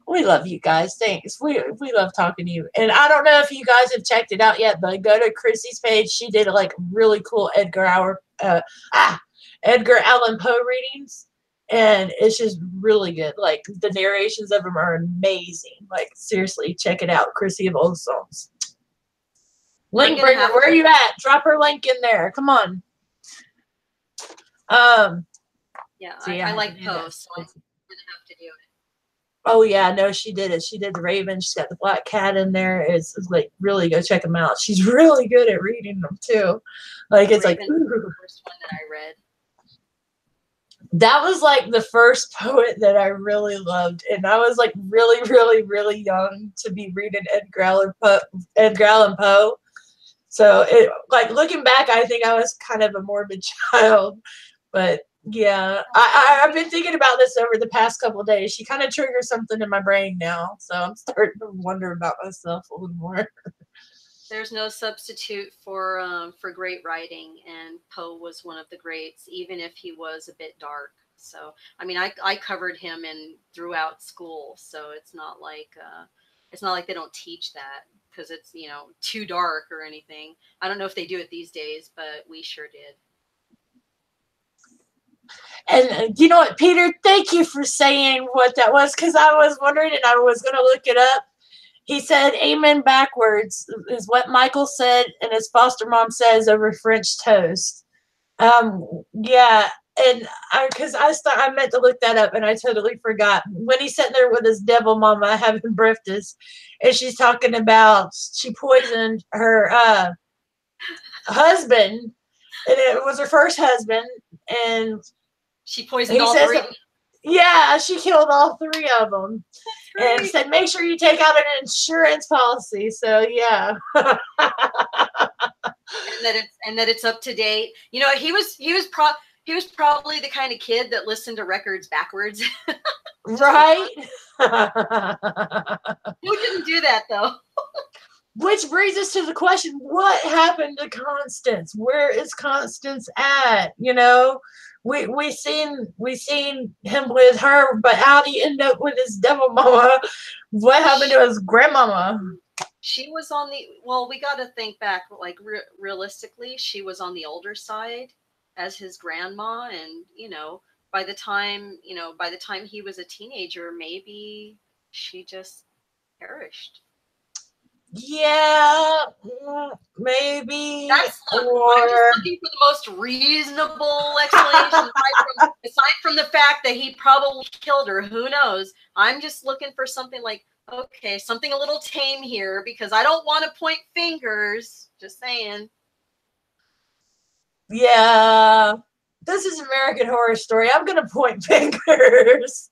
S1: We love you guys. Thanks. We love talking to you. And I don't know if you guys have checked it out yet, but go to Chrissy's page. She did like really cool Edgar Allan Poe readings, and it's just really good. Like the narrations of them are amazing. Like seriously, check it out. Chrissy of Old Songs. Link bringer, where are you at? Drop her link in there. Come on.
S2: Yeah, I like Poe, so I'm gonna have to do it.
S1: Oh yeah, no, she did it. She did the Raven. She's got the Black Cat in there. It's like really go check them out. She's really good at reading them too. Like it's
S2: Raven,
S1: like ooh.
S2: the first one that I read.
S1: That was like the first poet that I really loved, and I was like really, really, really young to be reading Edgar Allan Poe. So it like looking back, I think I was kind of a morbid child, but yeah, I've been thinking about this over the past couple of days. She kind of triggers something in my brain now, so I'm starting to wonder about myself a little more.
S2: There's no substitute for great writing, and Poe was one of the greats, even if he was a bit dark. So, I mean, I covered him throughout school, so it's not like they don't teach that because it's too dark or anything. I don't know if they do it these days, but we sure did.
S1: And you know what, Peter? Thank you for saying what that was, because I was wondering and I was going to look it up. He said amen backwards is what Michael said, and his foster mom says over French toast. Yeah, and because I meant to look that up and I totally forgot. When he's sitting there with his devil mama having breakfast, and she's talking about she poisoned her husband, and it was her first husband, and
S2: she poisoned all three.
S1: Yeah, she killed all three of them. Right. And said, make sure you take out an insurance policy. So yeah.
S2: and that it's up to date. He was probably the kind of kid that listened to records backwards.
S1: Right.
S2: Who didn't do that though?
S1: Which brings us to the question, what happened to Constance? Where is Constance at? We seen him with her, but how'd he end up with his devil mama? What happened to his grandmama?
S2: She was on we got to think back, like realistically, she was on the older side as his grandma, and by the time he was a teenager, maybe she just perished.
S1: Yeah, maybe.
S2: I'm just looking for the most reasonable explanation aside from the fact that he probably killed her. Who knows? I'm just looking for something like, okay, something a little tame here, because I don't want to point fingers. Just saying.
S1: Yeah, this is American Horror Story. I'm going to point fingers.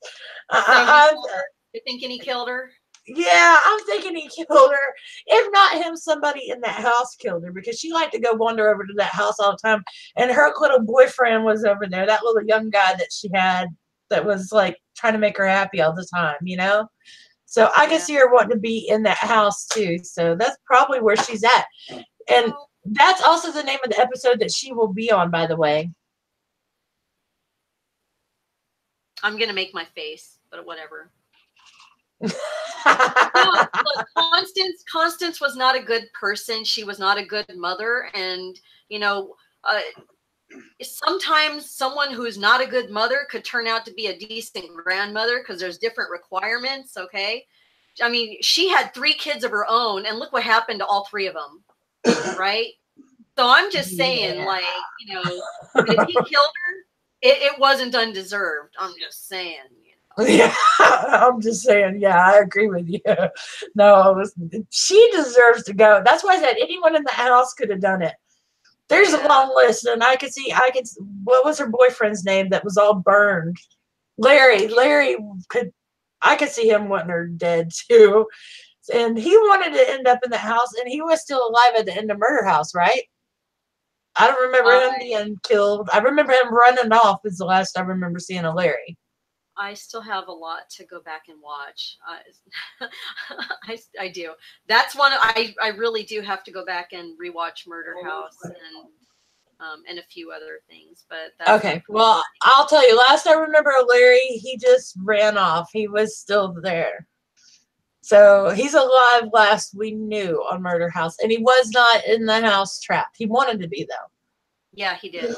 S2: You're thinking he killed her?
S1: Yeah, I'm thinking he killed her. If not him, somebody in that house killed her, because she liked to go wander over to that house all the time. And her little boyfriend was over there, that little young guy that she had that was like trying to make her happy all the time, So I can see her wanting to be in that house too. So that's probably where she's at. And that's also the name of the episode that she will be on, by the way.
S2: I'm going to make my face, but whatever. Look, Constance was not a good person. She was not a good mother, and sometimes someone who's not a good mother could turn out to be a decent grandmother, because there's different requirements. Okay, I mean, she had 3 kids of her own, and look what happened to all 3 of them, right? So I'm just saying, like, if he killed her, it wasn't undeserved. I'm just saying.
S1: Yeah, I'm just saying. Yeah, I agree with you. No, she deserves to go. That's why I said anyone in the house could have done it. There's a long list, and I could see. What was her boyfriend's name that was all burned? Larry. I could see him wanting her dead too, and he wanted to end up in the house, and he was still alive at the end of Murder House, right? I don't remember him being killed. I remember him running off. Is the last I remember seeing of Larry.
S2: I still have a lot to go back and watch. I do. That's one I really do have to go back and rewatch Murder House and a few other things. But that's
S1: okay. Well, I'll tell you. Last I remember Larry, he just ran off. He was still there. So he's alive last we knew on Murder House. And he was not in the house trapped. He wanted to be, though.
S2: Yeah, he did.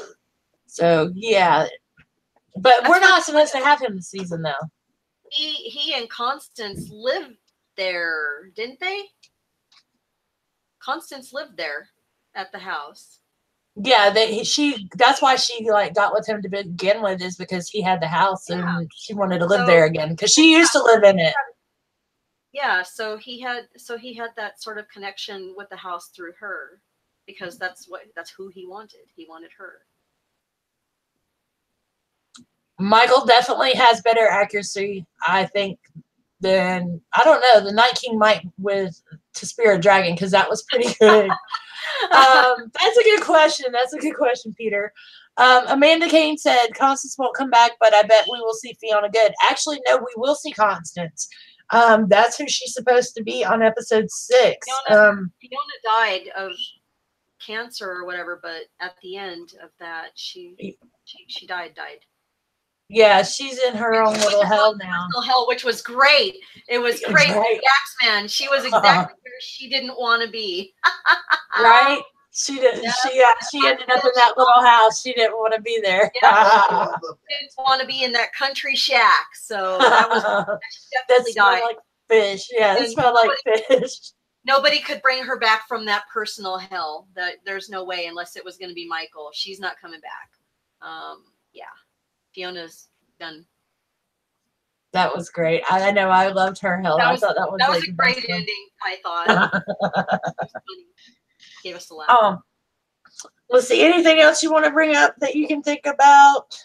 S1: So, yeah. But
S2: That's
S1: we're
S2: funny.
S1: not supposed to have him this season, though.
S2: He and Constance lived there, didn't they? Constance lived there at the house.
S1: Yeah, that's why she like got with him to begin with, is because he had the house and she wanted to live there again because she used to live in it.
S2: Yeah, so he had that sort of connection with the house through her, because that's who he wanted. He wanted her.
S1: Michael definitely has better accuracy, I think, than, I don't know, the Night King might with to Spirit Dragon, because that was pretty good. That's a good question. That's a good question, Peter. Amanda Kane said Constance won't come back, but I bet we will see Fiona Good. Actually, no, we will see Constance. That's who she's supposed to be on episode 6.
S2: Fiona died of cancer or whatever, but at the end of that, she died.
S1: Yeah, she's in her own little hell now.
S2: Hell, which was great. It was great. Right. Axeman. She was exactly where she didn't want to be.
S1: Right? She did. Yeah. She ended up in that little house. She didn't want to be there.
S2: Yeah. She didn't want to be in that country shack. So that was definitely died.
S1: Like fish. Yeah, it smelled like fish.
S2: Nobody could bring her back from that personal hell. There's no way, unless it was going to be Michael. She's not coming back. Yeah. Fiona's done.
S1: That was great. I know. I loved her hell. I thought that was
S2: a great ending. I thought. Gave us a laugh.
S1: Let's see. Anything else you want to bring up that you can think about?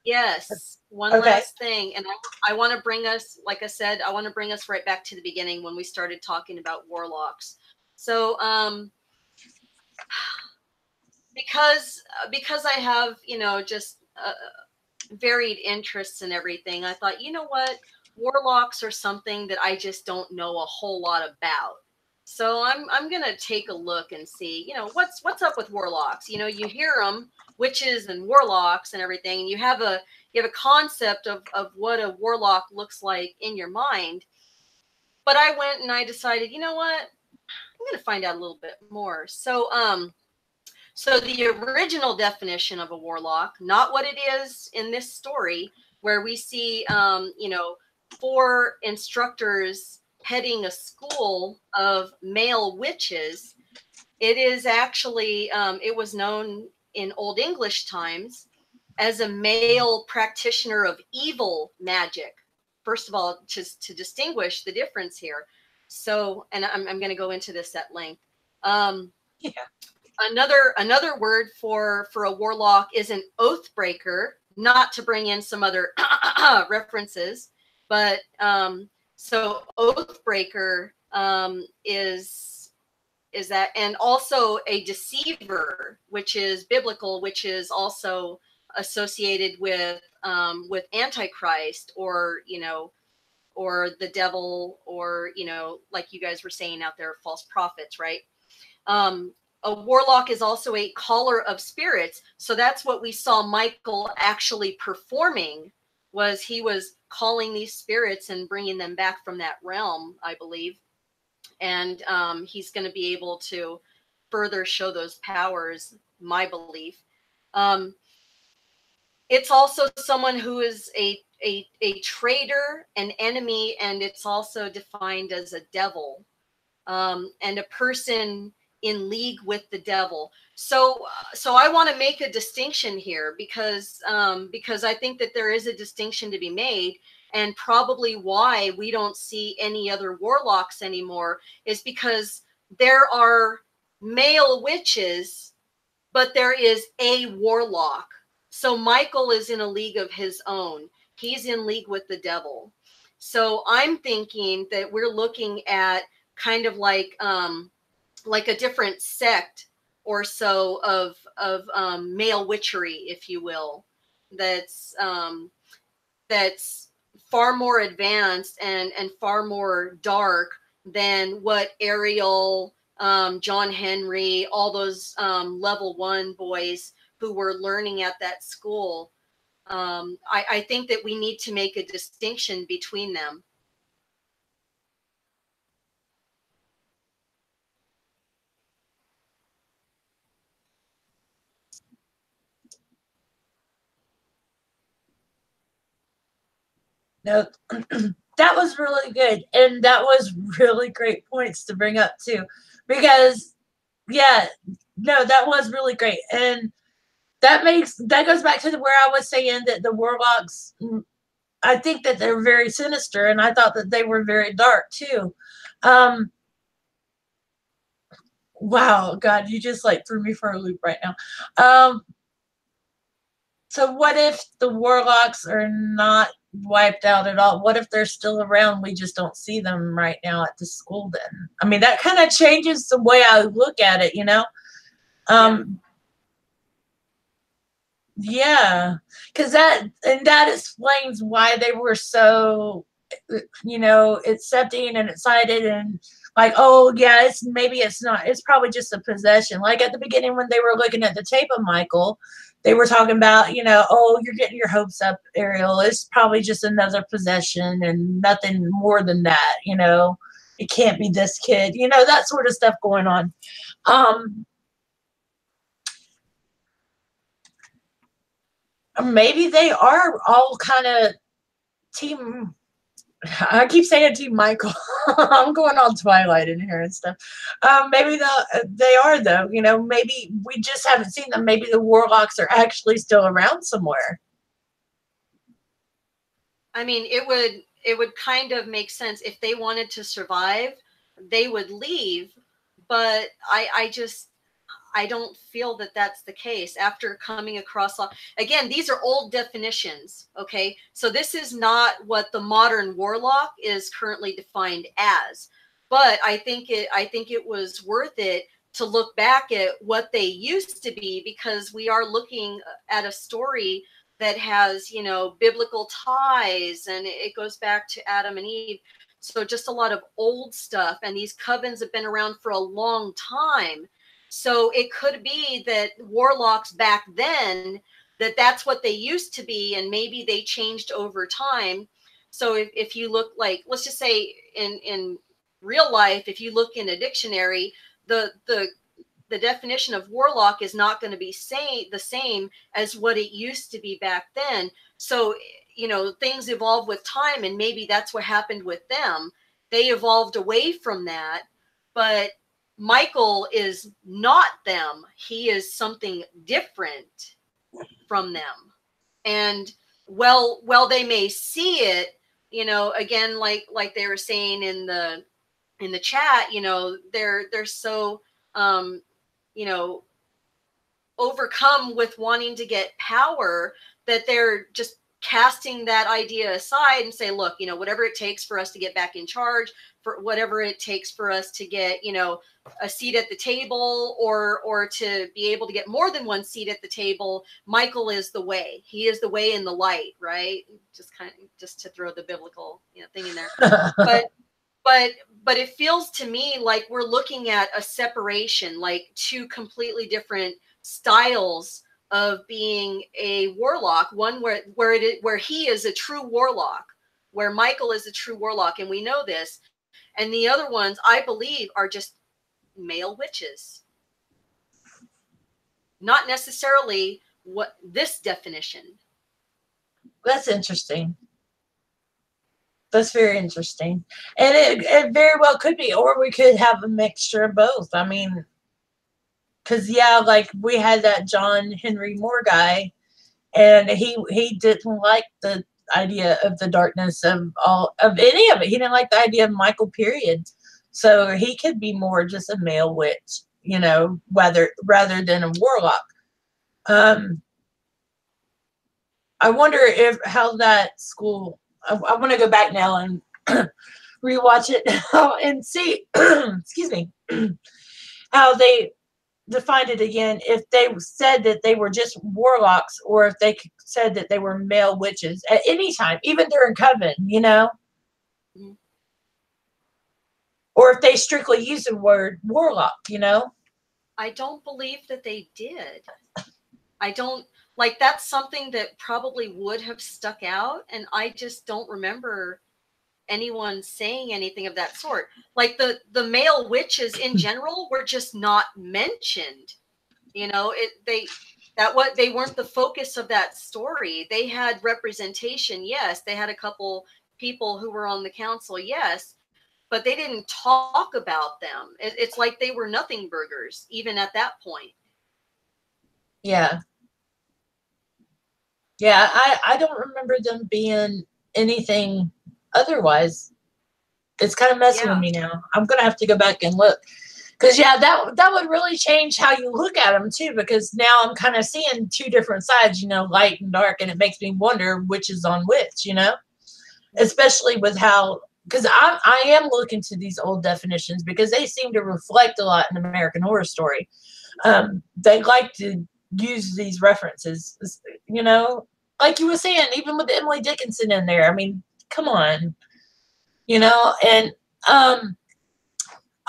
S2: Yes. One last thing, and I want to bring us, like I said, I want to bring us right back to the beginning when we started talking about warlocks. So, because I have, just varied interests and everything, I thought, you know what, warlocks are something that I just don't know a whole lot about. So I'm gonna take a look and see, what's up with warlocks. You hear them, witches and warlocks and everything, and you have a concept of what a warlock looks like in your mind. But I went and I decided, you know what, I'm gonna find out a little bit more. So so the original definition of a warlock, not what it is in this story, where we see, 4 instructors heading a school of male witches. It is actually, it was known in Old English times as a male practitioner of evil magic. First of all, just to distinguish the difference here. So, and I'm going to go into this at length.
S1: Yeah.
S2: Another word for a warlock is an oath breaker, not to bring in some other references, but so oath breaker is that, and also a deceiver, which is biblical, which is also associated with Antichrist, or or the devil, or like you guys were saying out there, false prophets, right? A warlock is also a caller of spirits. So that's what we saw Michael actually performing, was he was calling these spirits and bringing them back from that realm, I believe. And he's going to be able to further show those powers, my belief. It's also someone who is a traitor, an enemy, and it's also defined as a devil, and a person in league with the devil. So I want to make a distinction here, because I think that there is a distinction to be made, and probably why we don't see any other warlocks anymore is because there are male witches, but there is a warlock. So Michael is in a league of his own. He's in league with the devil. So I'm thinking that we're looking at kind of like a different sect or so of male witchery, if you will, that's far more advanced and far more dark than what Ariel, John Henry, all those level 1 boys who were learning at that school. I think that we need to make a distinction between them.
S1: No, that was really good, and that was really great points to bring up too, because yeah, no, that was really great, and that goes back to where I was saying that the warlocks. I think that they're very sinister, and I thought that they were very dark too. Um, wow, God, you just like threw me for a loop right now. So what if the warlocks are not wiped out at all? What if they're still around? We just don't see them right now at the school then. I mean, that kind of changes the way I look at it, you know? Yeah, because that explains why they were so, accepting and excited and like, oh yeah, it's probably just a possession. Like at the beginning when they were looking at the tape of Michael, they were talking about, oh, you're getting your hopes up, Ariel. It's probably just another possession and nothing more than that. It can't be this kid. That sort of stuff going on. Maybe they are all kind of team. I keep saying Team Michael. I'm going on Twilight in here and stuff. Maybe they are though. Maybe we just haven't seen them. Maybe the warlocks are actually still around somewhere.
S2: I mean, it would kind of make sense if they wanted to survive, they would leave. But I don't feel that that's the case after coming across. Again, these are old definitions. Okay. So this is not what the modern warlock is currently defined as, but I think it was worth it to look back at what they used to be, because we are looking at a story that has, biblical ties, and it goes back to Adam and Eve. So just a lot of old stuff. And these covens have been around for a long time. So it could be that warlocks back then, that's what they used to be, and maybe they changed over time. So if you look, like, let's just say in real life, if you look in a dictionary, the definition of warlock is not going to be the same as what it used to be back then. So, things evolve with time, and maybe that's what happened with them. They evolved away from that, but Michael is not them. He is something different from them. And well, they may see it, again, like they were saying in the chat, they're so overcome with wanting to get power that they're just casting that idea aside and say, look, whatever it takes for us to get back in charge, for whatever it takes for us to get, a seat at the table, or to be able to get more than one seat at the table, Michael is the way. He is the way and the light, right? Just to throw the biblical, thing in there. But it feels to me like we're looking at a separation, like two completely different styles of being a warlock. One where he is a true warlock, where Michael is a true warlock, and we know this. And the other ones, I believe, are just male witches. Not necessarily what this definition.
S1: That's interesting. That's very interesting. And it very well could be, or we could have a mixture of both. I mean, because, yeah, like we had that John Henry Moore guy, and he didn't like the idea of the darkness of any of it. He didn't like the idea of Michael, period. So he could be more just a male witch, rather than a warlock. I wonder how that school. I want to go back now and rewatch it and see. Excuse me. How they defined it again. If they said that they were just warlocks, or if they said that they were male witches at any time, even during Coven,
S2: Mm-hmm.
S1: Or if they strictly use the word warlock,
S2: I don't believe that they did. I don't. Like, that's something that probably would have stuck out, and I just don't remember anyone saying anything of that sort. Like the male witches in general were just not mentioned. they weren't the focus of that story. They had representation, yes. They had a couple people who were on the council, yes, but they didn't talk about them. It's like they were nothing burgers, even at that point.
S1: Yeah. Yeah, I don't remember them being anything otherwise. It's kind of messing with me now. I'm gonna have to go back and look, because yeah, that would really change how you look at them too. Because now I'm kind of seeing two different sides, light and dark, and it makes me wonder which is on which, especially with how. Because I am looking to these old definitions because they seem to reflect a lot in American Horror Story. They like to use these references, like you were saying, even with Emily Dickinson in there. I mean, come on, and I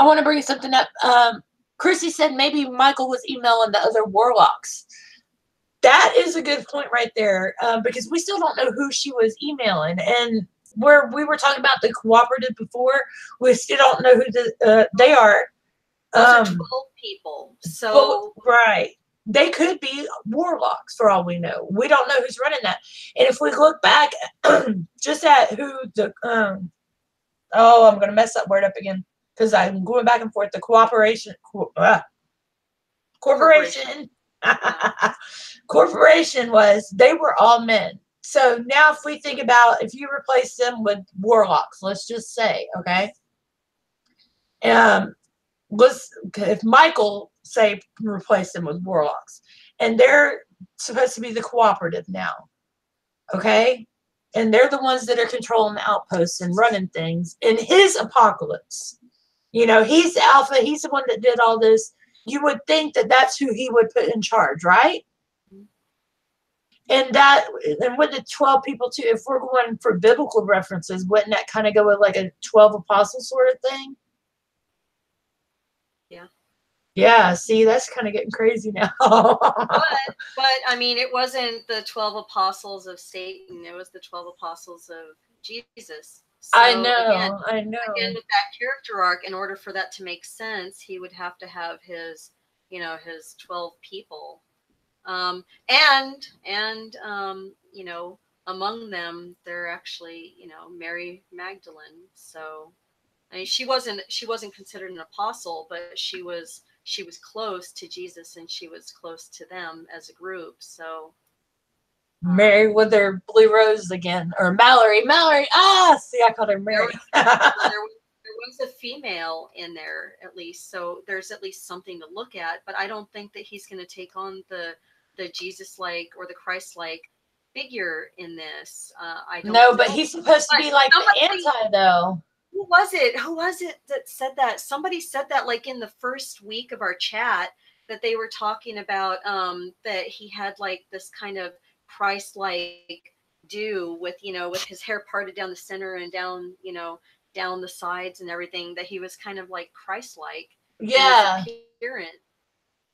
S1: want to bring something up. Chrissy said maybe Michael was emailing the other warlocks. That is a good point right there, because we still don't know who she was emailing. And where we were talking about the cooperative before, we still don't know who they are.
S2: Those are 12 people. So
S1: right. They could be warlocks for all we know. We don't know who's running that. And if we look back just at who the I'm going to mess that word up again because I'm going back and forth. The corporation. Corporation was, they were all men. So now if we think about, if you replace them with warlocks, let's just say, okay? If Michael, say, replaced them with warlocks, and they're supposed to be the cooperative now, okay? And they're the ones that are controlling the outposts and running things in his apocalypse. He's the alpha. He's the one that did all this. You would think that that's who he would put in charge, right? And with the 12 people too, if we're going for biblical references, wouldn't that kind of go with like a 12 apostles sort of thing?
S2: Yeah.
S1: Yeah, see, that's kind of getting crazy now.
S2: but I mean, it wasn't the 12 apostles of Satan. It was the 12 apostles of Jesus. So
S1: I know.
S2: Again, with that character arc, in order for that to make sense, he would have to have his 12 people. Among them, they're actually, Mary Magdalene. So, I mean, she wasn't considered an apostle, but she was close to Jesus and she was close to them as a group. So,
S1: Mary with her blue rose again, or Mallory. See, I called her Mary.
S2: There was a female in there at least, so there's at least something to look at. But I don't think that he's going to take on the Jesus-like or the Christ-like figure in this. I don't know.
S1: But he's supposed to be like the anti, though.
S2: Who was it that said that? Somebody said that like in the first week of our chat, that they were talking about that he had like this kind of Christ-like do with his hair parted down the center and down down the sides and everything, that he was kind of like Christ-like in his appearance.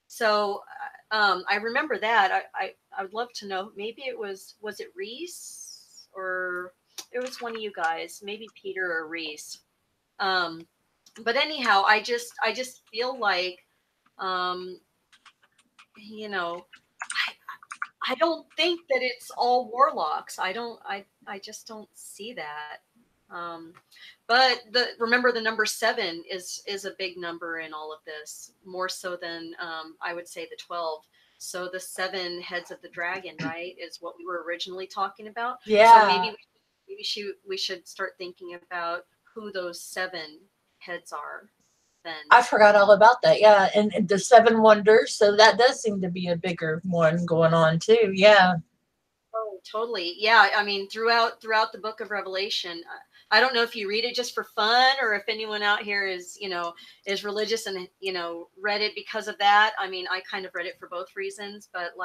S2: So I remember that. I would love to know. Maybe it was it Reese, or it was one of you guys, maybe Peter or Reese. But anyhow, I just feel like, I don't think that it's all warlocks. I just don't see that. But remember the number 7 is a big number in all of this, more so than I would say the 12. So the 7 heads of the dragon, right, is what we were originally talking about.
S1: Yeah.
S2: So maybe we should start thinking about who those 7 heads are. Then
S1: I forgot all about that. Yeah, and the 7 wonders. So that does seem to be a bigger one going on too. Yeah.
S2: Oh, totally. Yeah. I mean, throughout the book of Revelation, I don't know if you read it just for fun or if anyone out here is religious and, read it because of that. I mean, I kind of read it for both reasons, but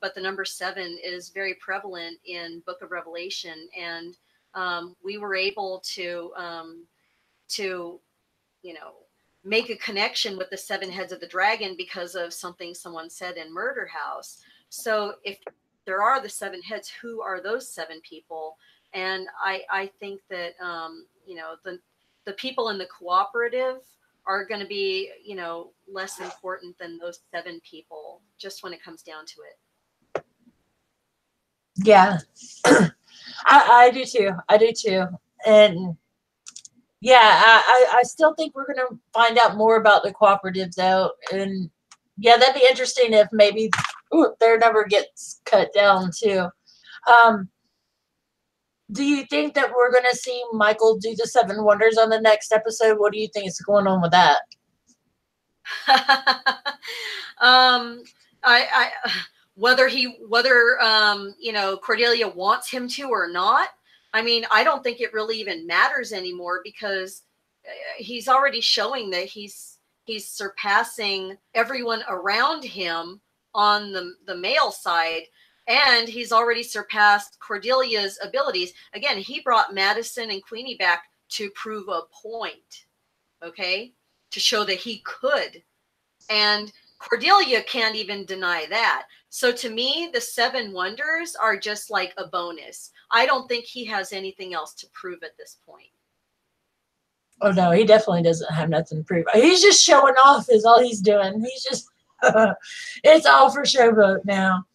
S2: but the number 7 is very prevalent in book of Revelation. And we were able to make a connection with the 7 heads of the dragon because of something someone said in Murder House. So if there are the 7 heads, who are those 7 people? And I think that the people in the cooperative are going to be, less important than those 7 people, just when it comes down to it.
S1: Yeah. I do too. I do too. And yeah, I still think we're going to find out more about the cooperative, though. And yeah, that'd be interesting if maybe their number gets cut down, too. Do you think that we're going to see Michael do the 7 wonders on the next episode? What do you think is going on with that?
S2: Whether Cordelia wants him to or not, I mean, I don't think it really even matters anymore, because he's already showing that he's surpassing everyone around him on the male side, and he's already surpassed Cordelia's abilities. Again, he brought Madison and Queenie back to prove a point, okay, to show that he could, and Cordelia can't even deny that. So to me, the 7 wonders are just like a bonus. I don't think he has anything else to prove at this point.
S1: Oh, no, he definitely doesn't have nothing to prove. He's just showing off is all he's doing. He's just, it's all for showboat now.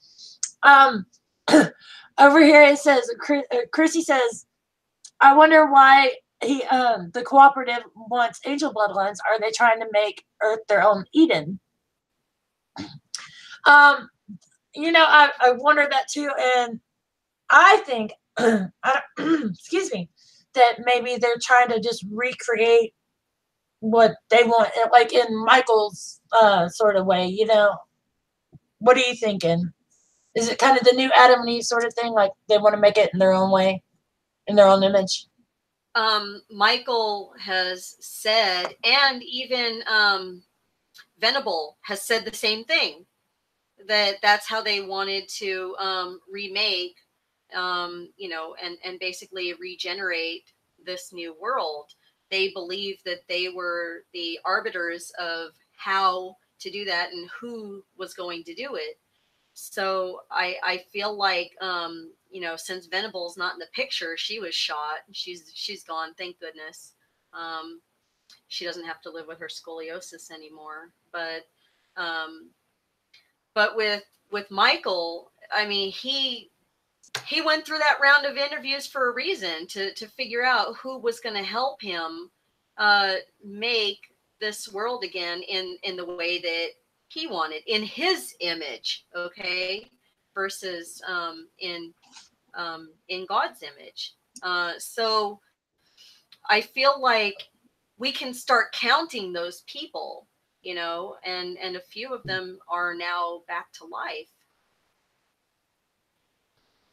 S1: Over here it says, Chrissy says, I wonder why the cooperative wants angel bloodlines. Are they trying to make Earth their own Eden? I wonder that too, and I think, excuse me, that maybe they're trying to just recreate what they want, like in Michael's sort of way. What are you thinking? Is it kind of the new Adam and Eve sort of thing? Like they want to make it in their own way, in their own image?
S2: Michael has said, and even Venable has said the same thing, that's how they wanted to remake, and basically regenerate this new world. They believe that they were the arbiters of how to do that and who was going to do it. So I feel like, since Venable's not in the picture, she was shot. She's gone, thank goodness. She doesn't have to live with her scoliosis anymore. But with Michael, I mean, he went through that round of interviews for a reason, to figure out who was going to help him make this world again in the way that he wanted, in his image, okay, versus in God's image. So I feel like we can start counting those people, and a few of them are now back to life.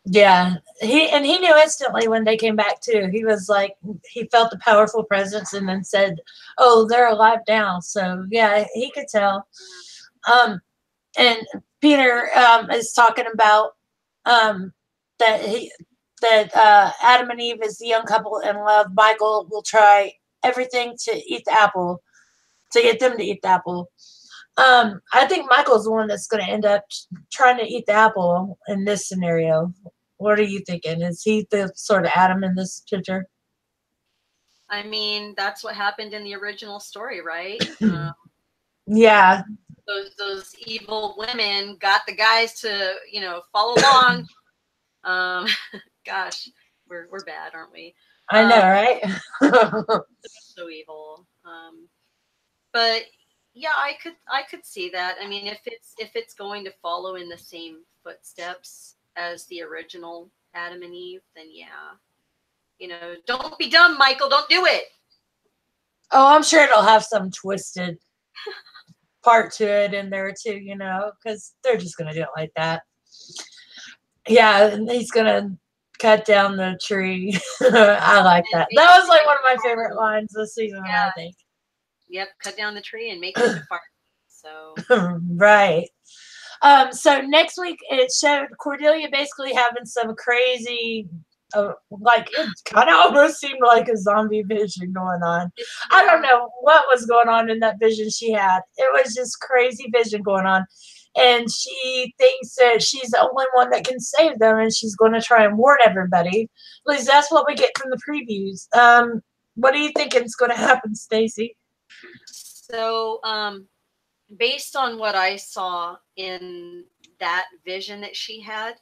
S1: Yeah, he knew instantly when they came back too. He was like, he felt the powerful presence and then said, "Oh, they're alive now." So yeah, he could tell. And Peter is talking about that Adam and Eve is the young couple in love. Michael will try everything to eat the apple, to get them to eat the apple. I think Michael's the one that's going to end up trying to eat the apple in this scenario. What are you thinking? Is he the sort of Adam in this picture?
S2: I mean, that's what happened in the original story, right?
S1: Yeah.
S2: Those evil women got the guys to, follow along. Gosh, we're bad, aren't we?
S1: I know, right?
S2: So evil. But yeah, I could see that. I mean, if it's going to follow in the same footsteps as the original Adam and Eve, then yeah. Don't be dumb, Michael. Don't do it.
S1: Oh, I'm sure it'll have some twisted part to it in there too, because they're just going to do it like that. Yeah, and he's going to cut down the tree. I like that. That was like one of my favorite lines this season, yeah. I think.
S2: Yep, cut down the tree and make it a fire. So
S1: right. So next week it showed Cordelia basically having some crazy, like it kind of almost seemed like a zombie vision going on. Yeah. I don't know what was going on in that vision she had. It was just crazy vision going on. And she thinks that she's the only one that can save them, and she's going to try and warn everybody. At least that's what we get from the previews. What do you think is going to happen, Stacey?
S2: So, based on what I saw in that vision that she had,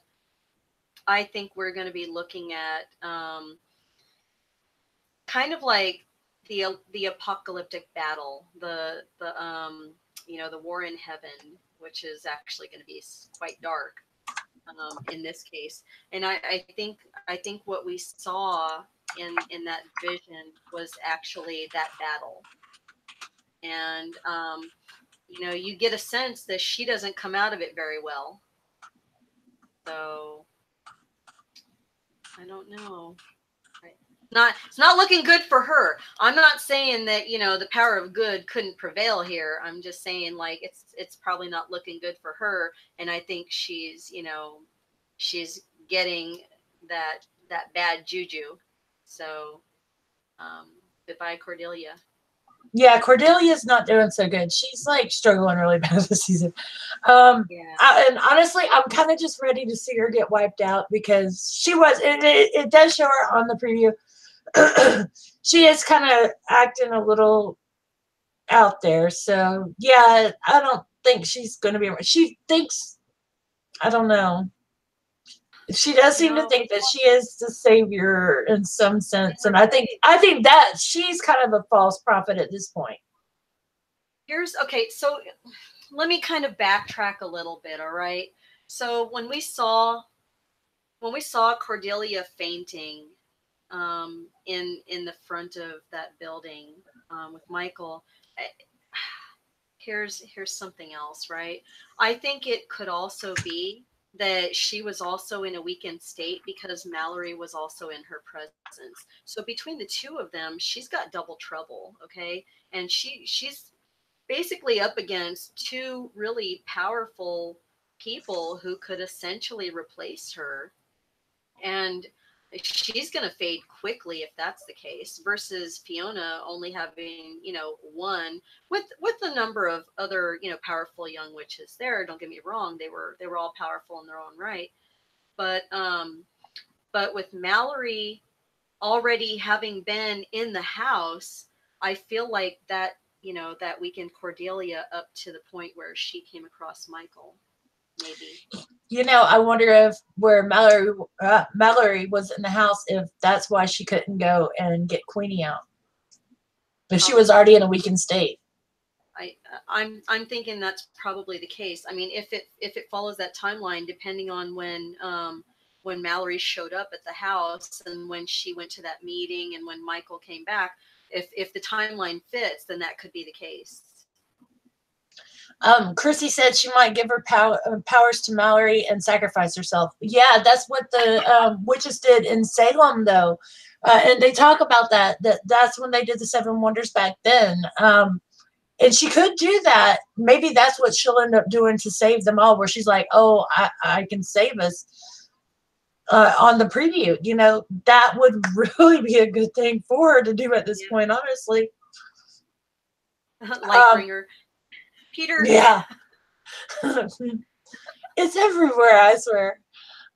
S2: I think we're going to be looking at kind of like the apocalyptic battle, the war in heaven, which is actually going to be quite dark in this case. And I think what we saw in that vision was actually that battle. And you get a sense that she doesn't come out of it very well. So I don't know. It's not looking good for her. I'm not saying that the power of good couldn't prevail here. I'm just saying like it's probably not looking good for her, and I think she's getting that bad juju. So goodbye, Cordelia.
S1: Yeah, Cordelia's not doing so good. She's like struggling really bad this season.
S2: Yeah.
S1: And honestly, I'm kind of just ready to see her get wiped out because she was. It does show her on the preview. She is kind of acting a little out there. So yeah, I don't think she's going to be. She thinks. I don't know. She does seem to think that she is the savior in some sense, and I think that she's kind of a false prophet at this point.
S2: Okay, so let me kind of backtrack a little bit, all right? So when we saw Cordelia fainting in the front of that building with Michael, here's something else, right? I think it could also be that she was also in a weakened state because Mallory was also in her presence. So between the two of them, she's got double trouble, okay? And she's basically up against two really powerful people who could essentially replace her. And she's going to fade quickly if that's the case, versus Fiona only having, one with a number of other, powerful young witches there. Don't get me wrong. They were all powerful in their own right. But with Mallory already having been in the house, I feel like that, that weakened Cordelia up to the point where she came across Michael, maybe.
S1: I wonder if where Mallory was in the house, if that's why she couldn't go and get Queenie out. If she was already in a weakened state.
S2: I'm thinking that's probably the case. I mean, if it follows that timeline, depending on when Mallory showed up at the house and when she went to that meeting and when Michael came back, if the timeline fits, then that could be the case.
S1: Chrissy said she might give her powers to Mallory and sacrifice herself. Yeah, that's what the witches did in Salem, though. And they talk about that's when they did the 7 wonders back then. And she could do that. Maybe that's what she'll end up doing to save them all, where she's like, oh, I can save us. On the preview, that would really be a good thing for her to do at this point, honestly.
S2: Lightbringer. Peter.
S1: Yeah. It's everywhere, I swear.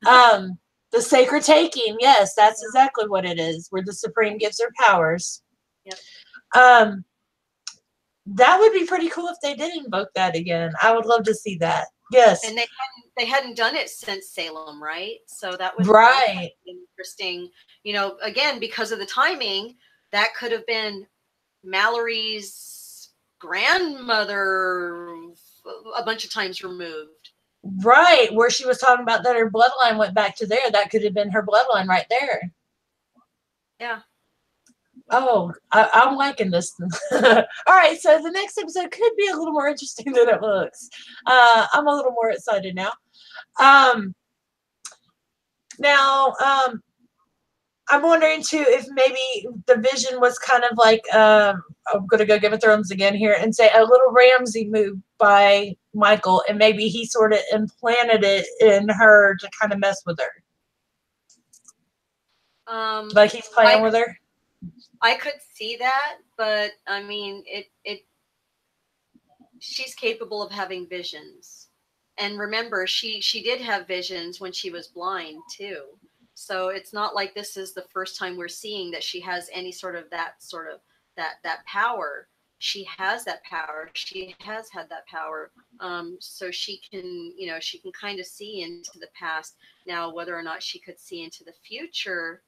S1: The sacred taking, yes, that's exactly what it is, where the Supreme gives her powers.
S2: Yep.
S1: That would be pretty cool if they did invoke that again. I would love to see that. Yes.
S2: And they hadn't done it since Salem, right? So that was
S1: right.
S2: Interesting. Again, because of the timing, that could have been Mallory's grandmother a bunch of times removed.
S1: Right, where she was talking about that her bloodline went back to there. That could have been her bloodline right there.
S2: Yeah.
S1: Oh, I'm liking this. All right, so the next episode could be a little more interesting than it looks. I'm a little more excited now. I'm wondering too if maybe the vision was kind of like I'm gonna go Game of Thrones again here and say a little Ramsay move by Michael, and maybe he sort of implanted it in her to kind of mess with her. Like he's playing with her.
S2: I could see that, but I mean, she's capable of having visions. And remember, she did have visions when she was blind too. So it's not like this is the first time we're seeing that she has any sort of that power. she has that power. She has had that power. So she can, she can kind of see into the past. Now, whether or not she could see into the future,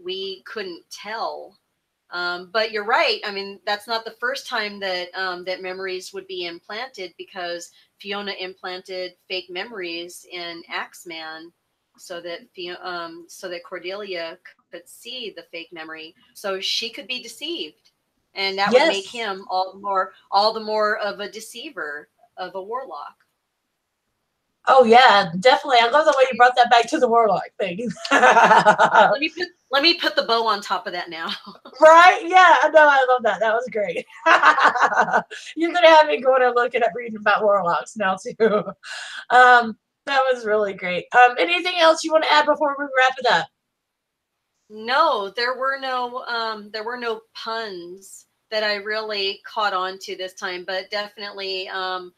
S2: we couldn't tell. But you're right. I mean, that's not the first time that that memories would be implanted, because Fiona implanted fake memories in Axeman so that Cordelia could see the fake memory, so she could be deceived, and that would make
S1: Yes.
S2: him all the more of a deceiver, of a warlock.
S1: Oh yeah, definitely. I love the way you brought that back to the warlock thing.
S2: Let me put the bow on top of that now.
S1: Right? Yeah, no, I love that. That was great. You're gonna have me going and looking at reading about warlocks now too. That was really great. Anything else you want to add before we wrap it up?
S2: No, there were no puns that I really caught on to this time, but definitely, the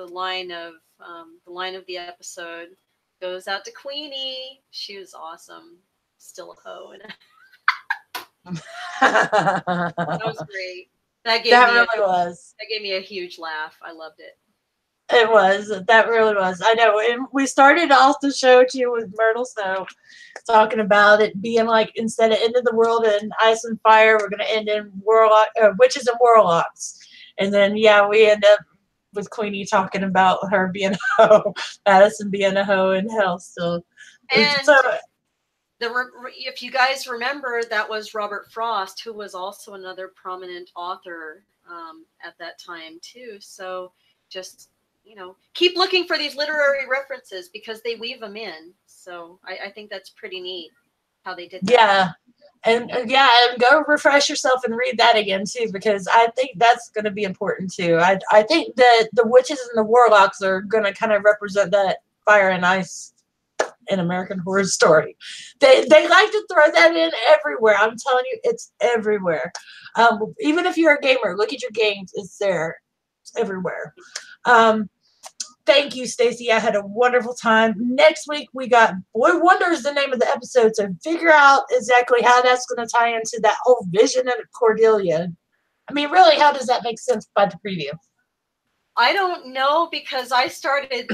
S2: line of the episode goes out to Queenie. She was awesome. Still a hoe. That was great. That gave me a huge laugh. I loved it.
S1: It was. That really was. I know. And we started off the show too with Myrtle Snow talking about it being like, instead of ending the world in ice and fire, we're going to end in witches and warlocks. And then, yeah, we end up with Queenie talking about her being a hoe, Madison being a hoe in hell still.
S2: And
S1: so,
S2: if you guys remember, that was Robert Frost, who was also another prominent author at that time too. So just, keep looking for these literary references, because they weave them in. So I think that's pretty neat how they did that.
S1: Yeah. And go refresh yourself and read that again too, because I think that's going to be important too. I think that the witches and the warlocks are going to kind of represent that fire and ice in American Horror Story. They like to throw that in everywhere. I'm telling you, it's everywhere. Even if you're a gamer, look at your games. It's there. It's everywhere. Thank you, Stacey. I had a wonderful time. Next week, we got Boy Wonder is the name of the episode, so figure out exactly how that's going to tie into that whole vision of Cordelia. I mean, really, how does that make sense by the preview?
S2: I don't know, because I started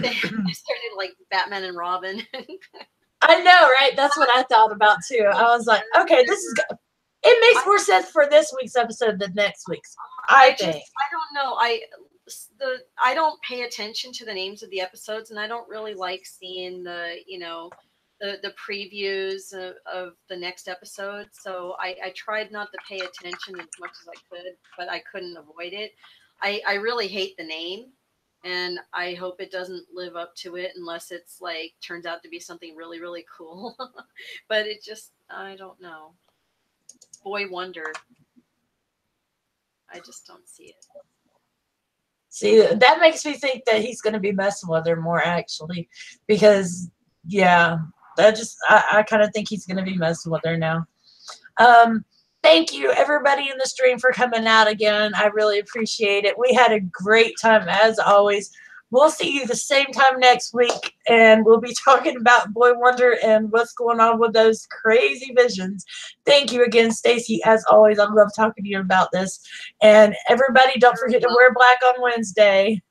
S2: like Batman and Robin.
S1: I know, right? That's what I thought about too. I was like, okay, it makes more sense for this week's episode than next week's. I think.
S2: I don't know. I don't pay attention to the names of the episodes, and I don't really like seeing the previews of the next episode. So I tried not to pay attention as much as I could, but I couldn't avoid it. I really hate the name, and I hope it doesn't live up to it, unless it's like turns out to be something really, really cool. But it just, I don't know. Boy Wonder. I just don't see it.
S1: See, that makes me think that he's going to be messing with her more, actually, because, yeah, I kind of think he's going to be messing with her now. Thank you, everybody in the stream, for coming out again. I really appreciate it. We had a great time, as always. We'll see you the same time next week, and we'll be talking about Boy Wonder and what's going on with those crazy visions. Thank you again, Stacey. As always, I love talking to you about this. And everybody, don't forget to wear black on Wednesday.